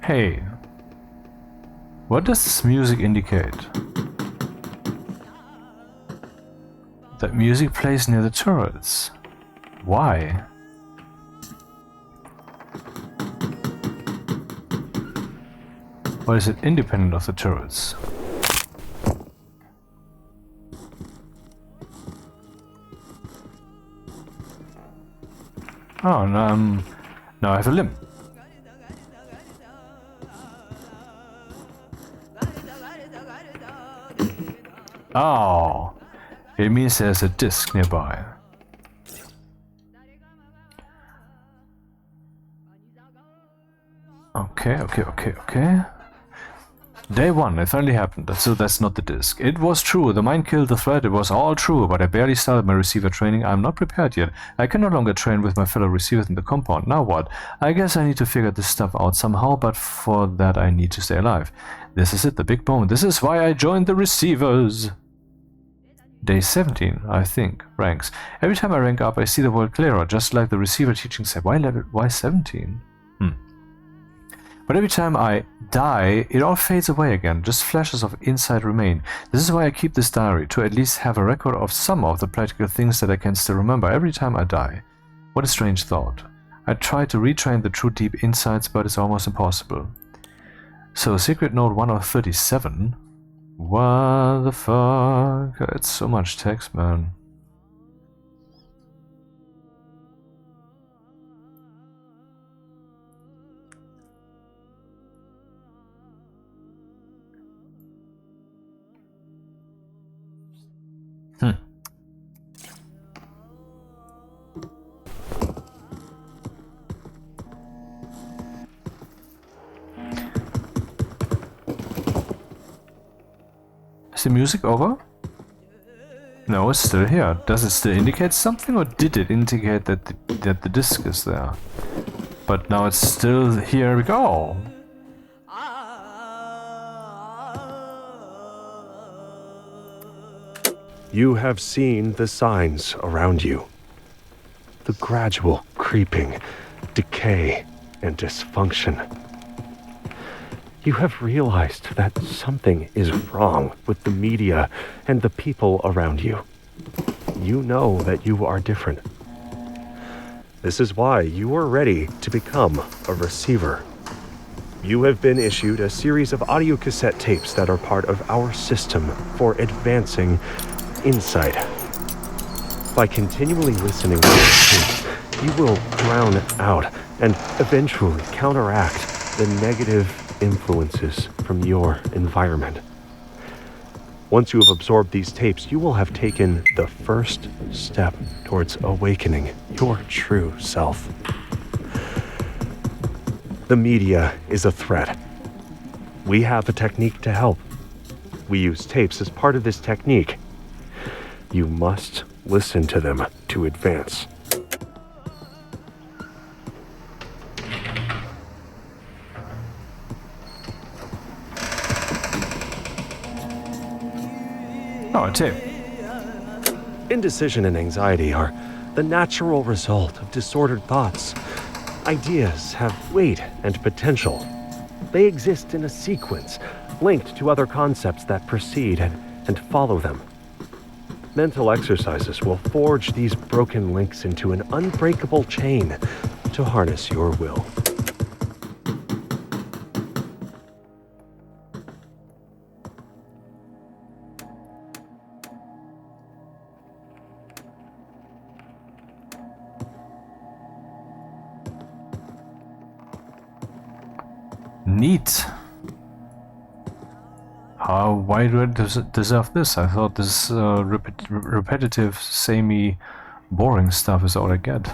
Hey. What does this music indicate? That music plays near the turrets. Why? Or is it independent of the turrets? Oh, now I have a limb. Oh, it means there's a disc nearby. Okay. Day 1, it finally happened. So that's not the disc. It was true. The mine killed the threat. It was all true, but I barely started my receiver training. I'm not prepared yet. I can no longer train with my fellow receivers in the compound. Now what? I guess I need to figure this stuff out somehow, but for that I need to stay alive. This is it, the big moment. This is why I joined the receivers. Day 17, I think. Ranks. Every time I rank up, I see the world clearer, just like the receiver teaching said. Why 17? But every time I die, it all fades away again, just flashes of insight remain. This is why I keep this diary, to at least have a record of some of the practical things that I can still remember every time I die. What a strange thought. I try to retrain the true deep insights, but it's almost impossible. So, secret note 1 of 37? What the fuck? It's so much text, man. Is the music over? No, it's still here. Does it still indicate something, or did it indicate that the disc is there? But now it's still here. We go. You have seen the signs around you. The gradual creeping, decay, and dysfunction. You have realized that something is wrong with the media and the people around you. You know that you are different. This is why you are ready to become a receiver. You have been issued a series of audio cassette tapes that are part of our system for advancing insight. By continually listening to these tapes, you will drown out and eventually counteract the negative influences from your environment. Once you have absorbed these tapes, you will have taken the first step towards awakening your true self. The media is a threat. We have a technique to help. We use tapes as part of this technique. You must listen to them to advance. Oh, a tape. Indecision and anxiety are the natural result of disordered thoughts. Ideas have weight and potential. They exist in a sequence, linked to other concepts that precede and follow them. Mental exercises will forge these broken links into an unbreakable chain to harness your will. Neat. Why do I deserve this? I thought this repetitive, samey, boring stuff is all I get.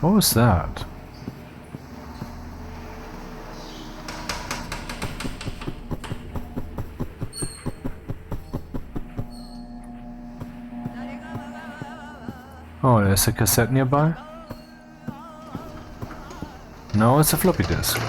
What was that? Oh, there's a cassette nearby? No, it's a floppy disk.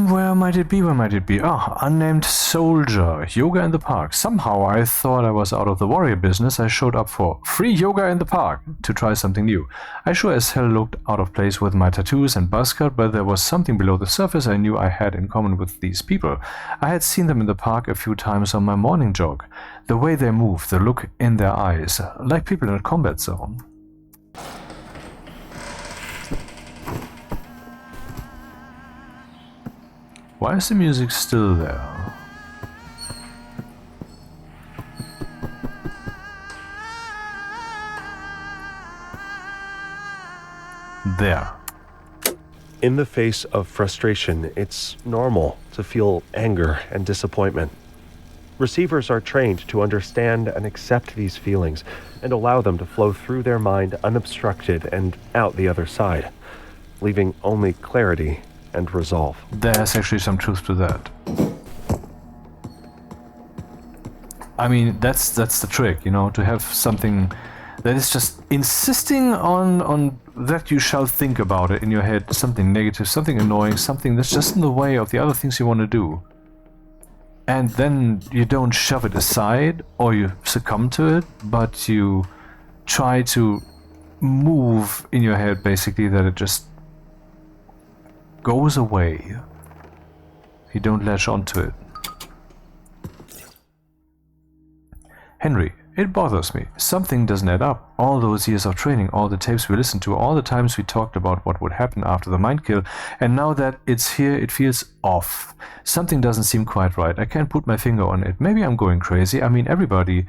Where might it be? Where might it be? Oh, unnamed soldier. Yoga in the park. Somehow I thought I was out of the warrior business. I showed up for free yoga in the park to try something new. I sure as hell looked out of place with my tattoos and buzz cut, but there was something below the surface I knew I had in common with these people. I had seen them in the park a few times on my morning jog. The way they move, the look in their eyes, like people in a combat zone. Why is the music still there? There. In the face of frustration, it's normal to feel anger and disappointment. Receivers are trained to understand and accept these feelings and allow them to flow through their mind unobstructed and out the other side, leaving only clarity and resolve. There's actually some truth to that. I mean, that's the trick, you know, to have something that is just insisting on that you shall think about it in your head, something negative, something annoying, something that's just in the way of the other things you want to do. And then you don't shove it aside or you succumb to it, but you try to move in your head basically that it just goes away. You don't latch onto it. Henry, it bothers me. Something doesn't add up. All those years of training, all the tapes we listened to, all the times we talked about what would happen after the mind kill, and now that it's here, it feels off. Something doesn't seem quite right. I can't put my finger on it. Maybe I'm going crazy. I mean, everybody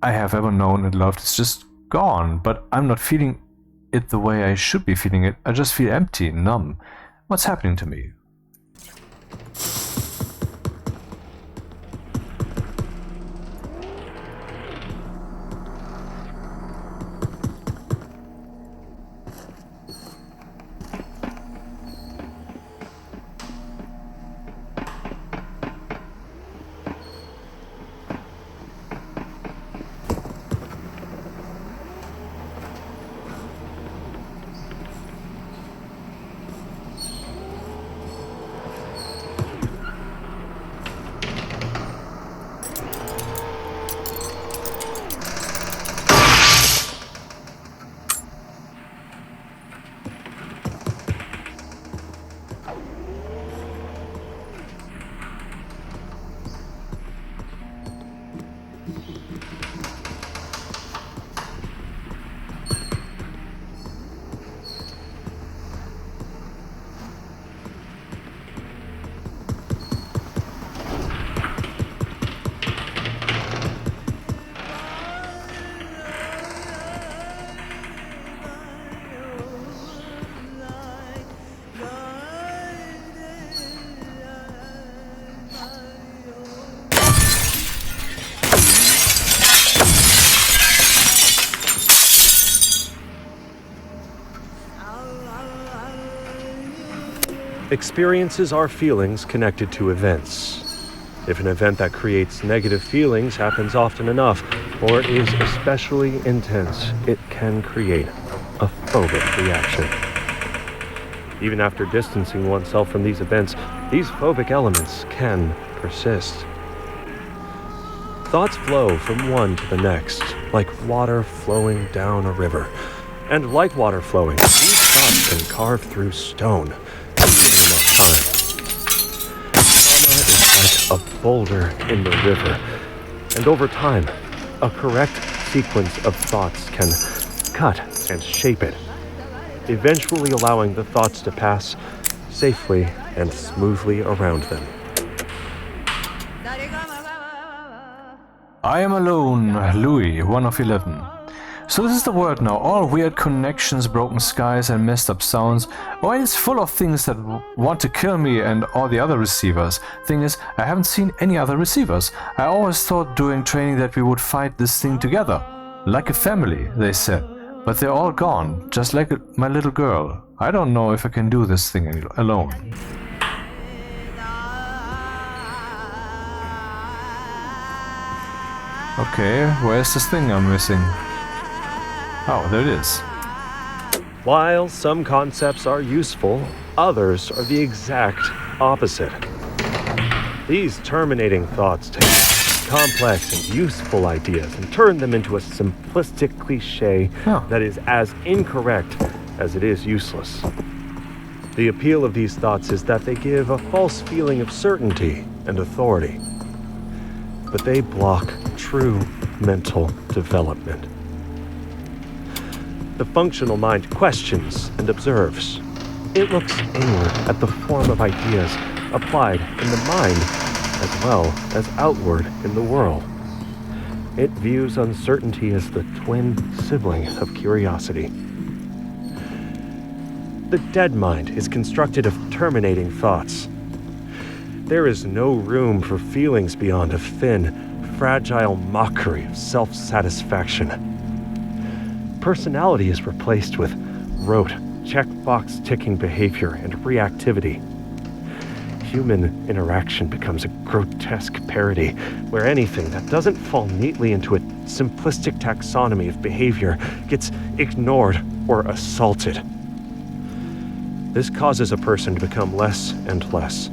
I have ever known and loved is just gone, but I'm not feeling it the way I should be feeling it. I just feel empty and numb. What's happening to me? Experiences are feelings connected to events. If an event that creates negative feelings happens often enough, or is especially intense, it can create a phobic reaction. Even after distancing oneself from these events, these phobic elements can persist. Thoughts flow from one to the next, like water flowing down a river. And like water flowing, these thoughts can carve through stone. Trauma is like a boulder in the river, and over time, a correct sequence of thoughts can cut and shape it, eventually allowing the thoughts to pass safely and smoothly around them. I am alone, Louis, 1 of 11. So this is the word now. All weird connections, broken skies and messed up sounds. Oh, and it's full of things that want to kill me and all the other receivers. Thing is, I haven't seen any other receivers. I always thought during training that we would fight this thing together. Like a family, they said. But they're all gone, just like my little girl. I don't know if I can do this thing alone. Okay, where's this thing I'm missing? Oh, there it is. While some concepts are useful, others are the exact opposite. These terminating thoughts take complex and useful ideas and turn them into a simplistic cliche that is as incorrect as it is useless. The appeal of these thoughts is that they give a false feeling of certainty and authority, but they block true mental development. The functional mind questions and observes. It looks inward at the form of ideas applied in the mind as well as outward in the world. It views uncertainty as the twin sibling of curiosity. The dead mind is constructed of terminating thoughts. There is no room for feelings beyond a thin, fragile mockery of self-satisfaction. Personality is replaced with rote, checkbox-ticking behavior and reactivity. Human interaction becomes a grotesque parody where anything that doesn't fall neatly into a simplistic taxonomy of behavior gets ignored or assaulted. This causes a person to become less and less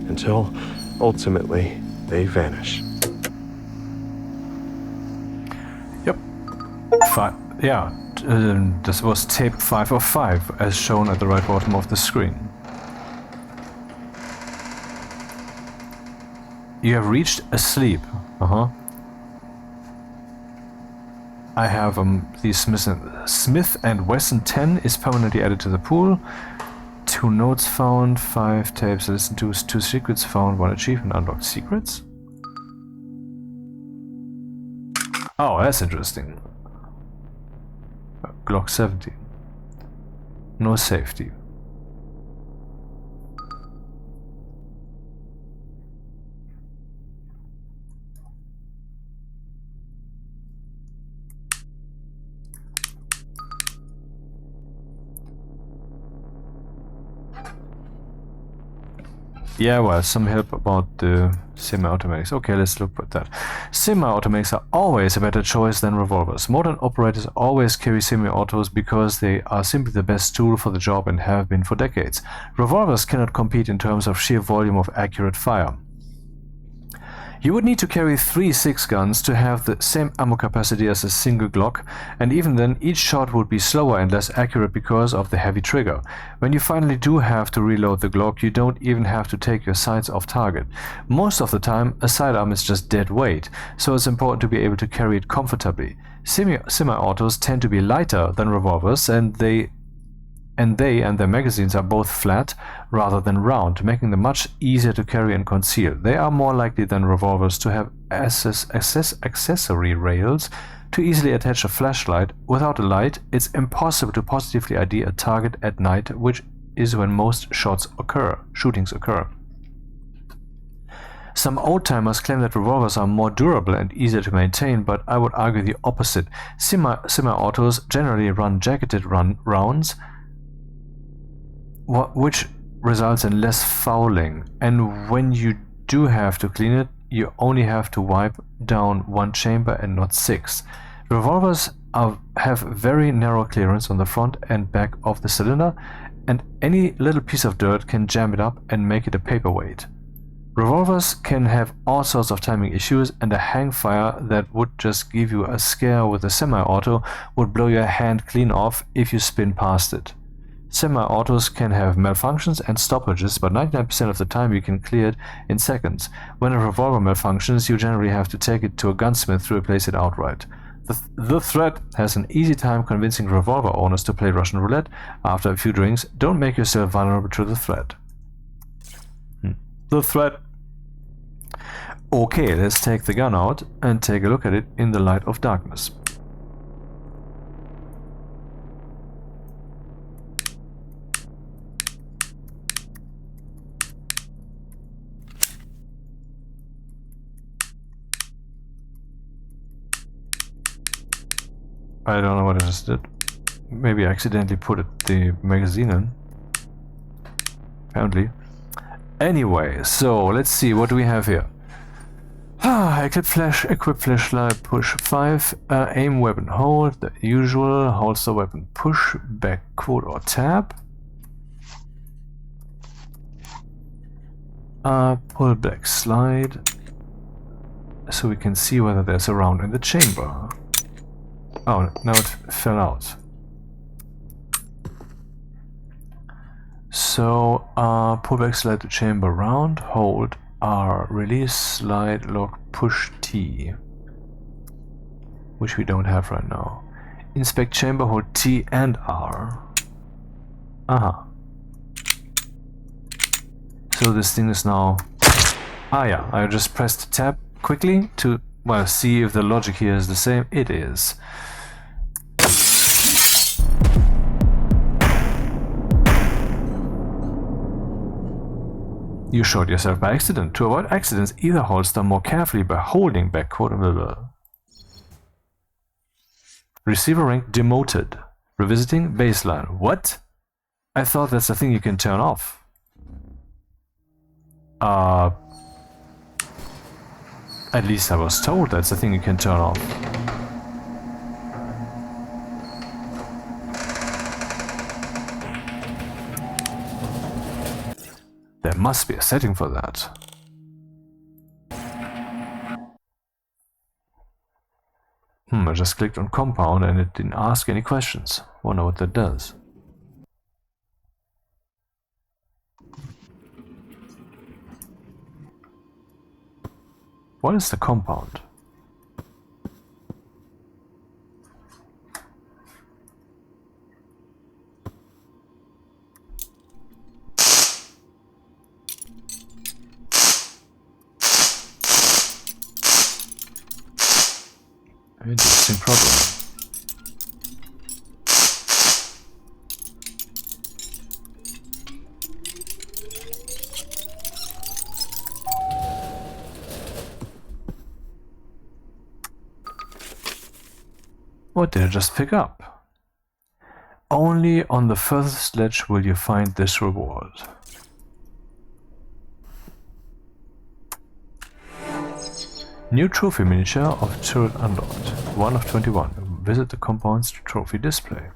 until ultimately they vanish. Yep. This was tape 5 of 5, as shown at the right bottom of the screen. You have reached a sleep. I have the Smith & Wesson 10 is permanently added to the pool. 2 notes found, 5 tapes listened to, 2 secrets found, 1 achievement, unlocked secrets. Oh, that's interesting. Glock 70. No safety. Yeah, well, some help about the semi-automatics. Okay, let's look at that. Semi-automatics are always a better choice than revolvers. Modern operators always carry semi-autos because they are simply the best tool for the job and have been for decades. Revolvers cannot compete in terms of sheer volume of accurate fire. You would need to carry 3 6-guns to have the same ammo capacity as a single Glock, and even then each shot would be slower and less accurate because of the heavy trigger. When you finally do have to reload the Glock, you don't even have to take your sights off target. Most of the time, a sidearm is just dead weight, so it's important to be able to carry it comfortably. Semi-autos tend to be lighter than revolvers, and they and their magazines are both flat rather than round, making them much easier to carry and conceal. They are more likely than revolvers to have accessory rails to easily attach a flashlight. Without a light, it's impossible to positively ID a target at night, which is when most shootings occur. Some old-timers claim that revolvers are more durable and easier to maintain, but I would argue the opposite. Semi-autos generally run jacketed rounds, which results in less fouling, and when you do have to clean it, you only have to wipe down 1 chamber and not 6. Revolvers have very narrow clearance on the front and back of the cylinder, and any little piece of dirt can jam it up and make it a paperweight. Revolvers can have all sorts of timing issues, and a hang fire that would just give you a scare with a semi-auto would blow your hand clean off if you spin past it. Semi-autos can have malfunctions and stoppages, but 99% of the time you can clear it in seconds. When a revolver malfunctions, you generally have to take it to a gunsmith to replace it outright. The Threat has an easy time convincing revolver owners to play Russian roulette. After a few drinks, don't make yourself vulnerable to the threat. The Threat. Okay, let's take the gun out and take a look at it in the light of darkness. I don't know what I just did. Maybe I accidentally put the magazine in. Apparently. Anyway, so let's see, what do we have here? Equip flashlight, push 5, aim weapon hold, the usual, holster weapon push, back quote or tab. Pull back slide, so we can see whether there's a round in the chamber. Oh, now it fell out. So, pull back slide to chamber round, hold R, release slide, lock, push T, which we don't have right now. Inspect chamber, hold T and R. Aha. So this thing is now... Ah yeah, I just pressed tab quickly to, well, see if the logic here is the same. It is. You shot yourself by accident. To avoid accidents, either holster more carefully by holding back quote and blah. Receiver rank demoted. Revisiting baseline. What? I thought that's a thing you can turn off. At least I was told that's a thing you can turn off. There must be a setting for that. I just clicked on compound and it didn't ask any questions. Wonder what that does. What is the compound? Interesting problem. What did I just pick up? Only on the furthest ledge will you find this reward. New trophy miniature of turret unlocked. 1 of 21. Visit the compound's trophy display.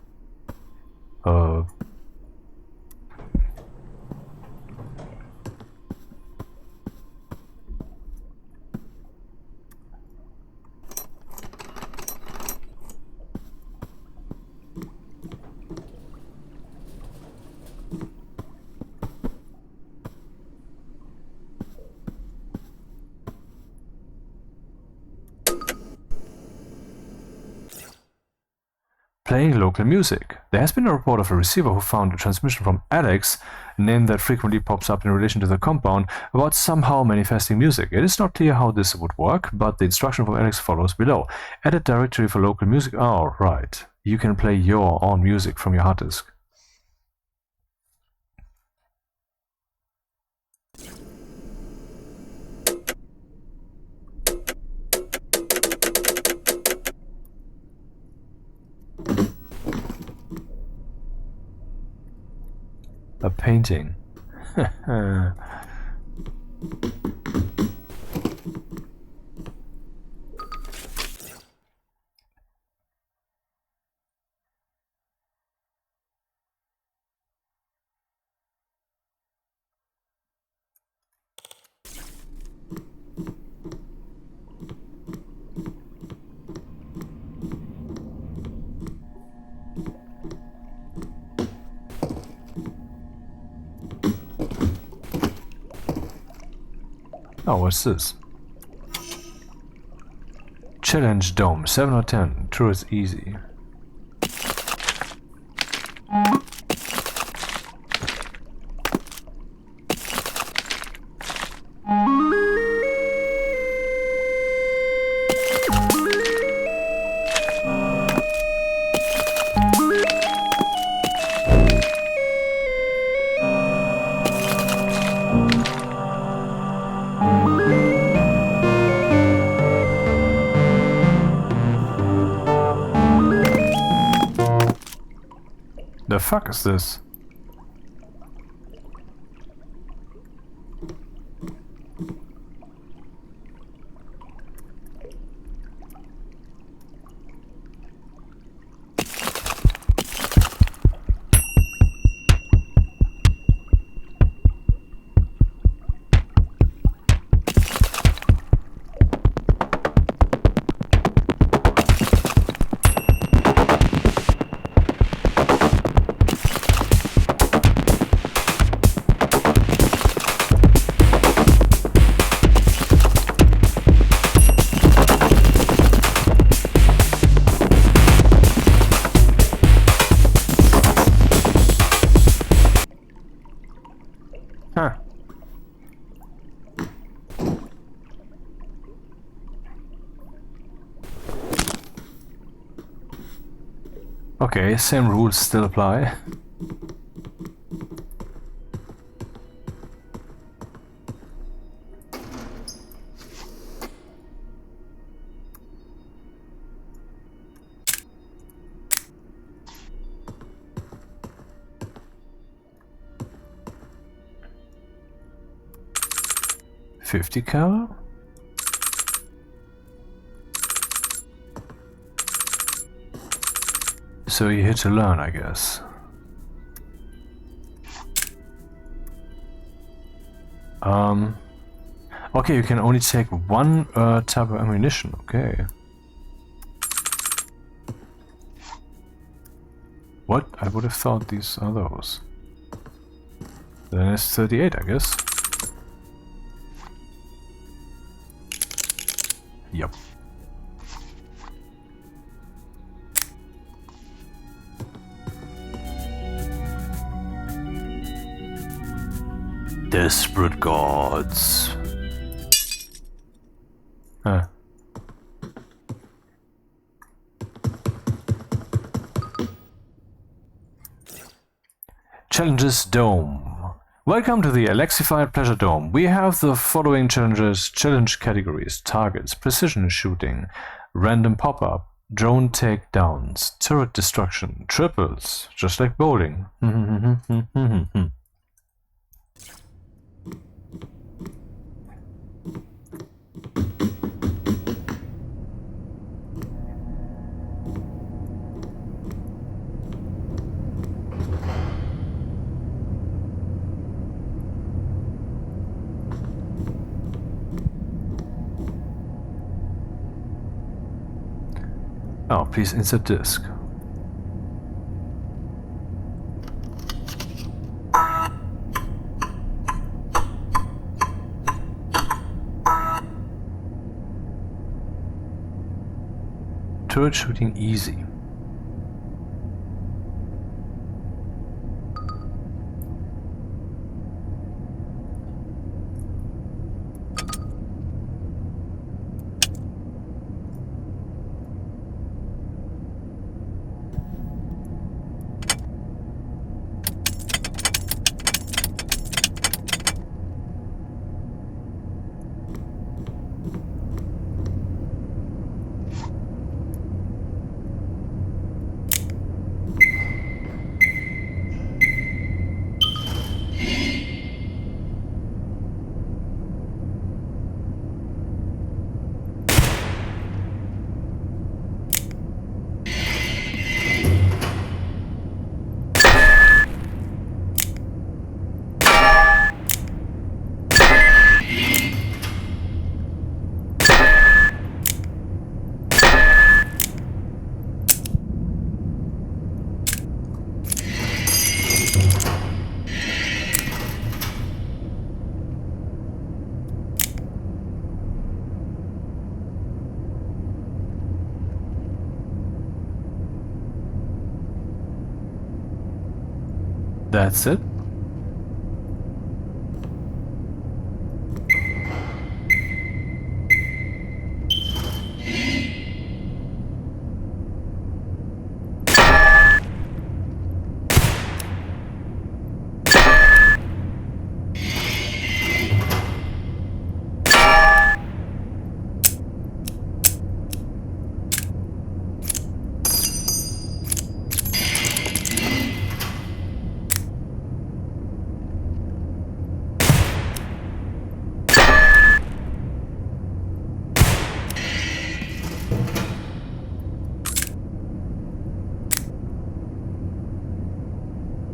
Playing local music. There has been a report of a receiver who found a transmission from Alex, a name that frequently pops up in relation to the compound, about somehow manifesting music. It is not clear how this would work, but the instruction from Alex follows below. Edit directory for local music. Oh, right. You can play your own music from your hard disk. A painting. Oh, what's this? Challenge Dome, 7 or 10. True, it's easy. The fuck is this? Okay, same rules still apply. .50 cal? So you're here to learn, I guess. Okay, you can only take one type of ammunition, okay. What? I would have thought these are those. Then it's 38, I guess. Yep. Desperate gods. Huh. Challenges Dome. Welcome to the Alexified Pleasure Dome. We have the following challenge categories: targets, precision shooting, random pop-up, drone takedowns, turret destruction, triples, just like bowling. Oh, please insert disk. Turret shooting easy. That's it.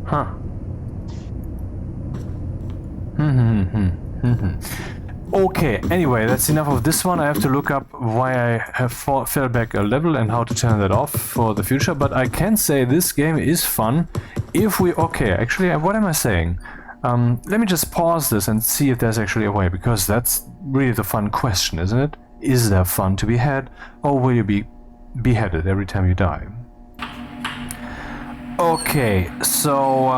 Huh. Okay, anyway, that's enough of this one. I have to look up why I have fell back a level and how to turn that off for the future, but I can say this game is fun if we... Okay, actually, what am I saying? Let me just pause this and see if there's actually a way, because that's really the fun question, isn't it? Is there fun to be had, or will you be beheaded every time you die? Okay, so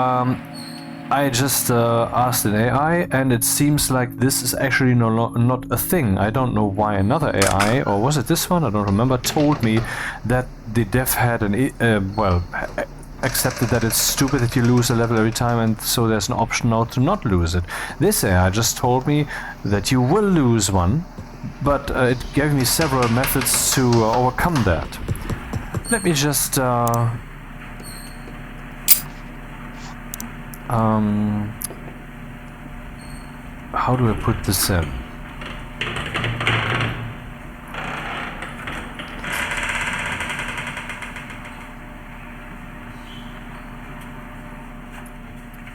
I just asked an AI, and it seems like this is actually not a thing. I don't know why another AI, or was it this one? I don't remember. Told me that the dev had accepted that it's stupid that you lose a level every time, and so there's an option now to not lose it. This AI just told me that you will lose one, but it gave me several methods to overcome that. Let me just how do I put this in?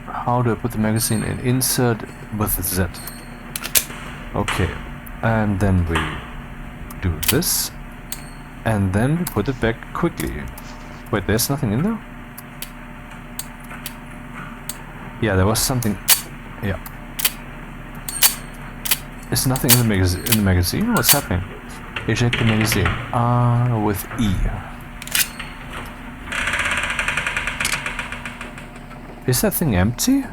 How do I put the magazine in? Insert with Z. Okay, and then we do this, and then we put it back quickly. Wait, there's nothing in there? Yeah, there was something. Yeah. Is nothing in the magazine? What's happening? Eject the magazine. With E. Is that thing empty?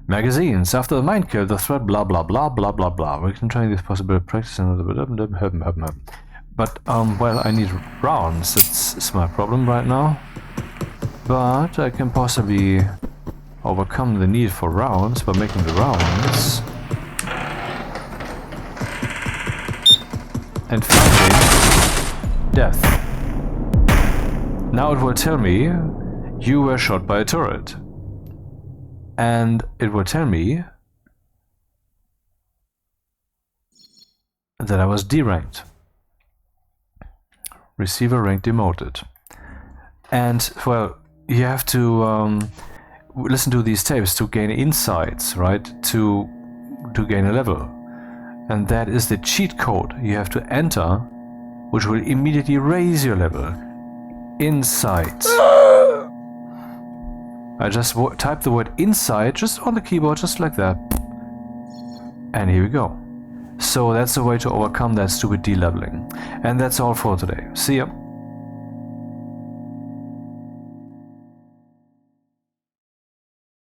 Magazines. After the mind kill, the threat blah blah blah blah blah blah. We can try this possible practice and but well, I need rounds. It's my problem right now. But I can possibly overcome the need for rounds by making the rounds and finding death. Now it will tell me you were shot by a turret. And it will tell me that I was D-ranked. Receiver rank demoted. And, well, you have to listen to these tapes to gain insights, right? To gain a level. And that is the cheat code you have to enter, which will immediately raise your level. Insight. I just typed the word inside just on the keyboard, just like that. And here we go. So that's the way to overcome that stupid D-leveling. And that's all for today. See ya.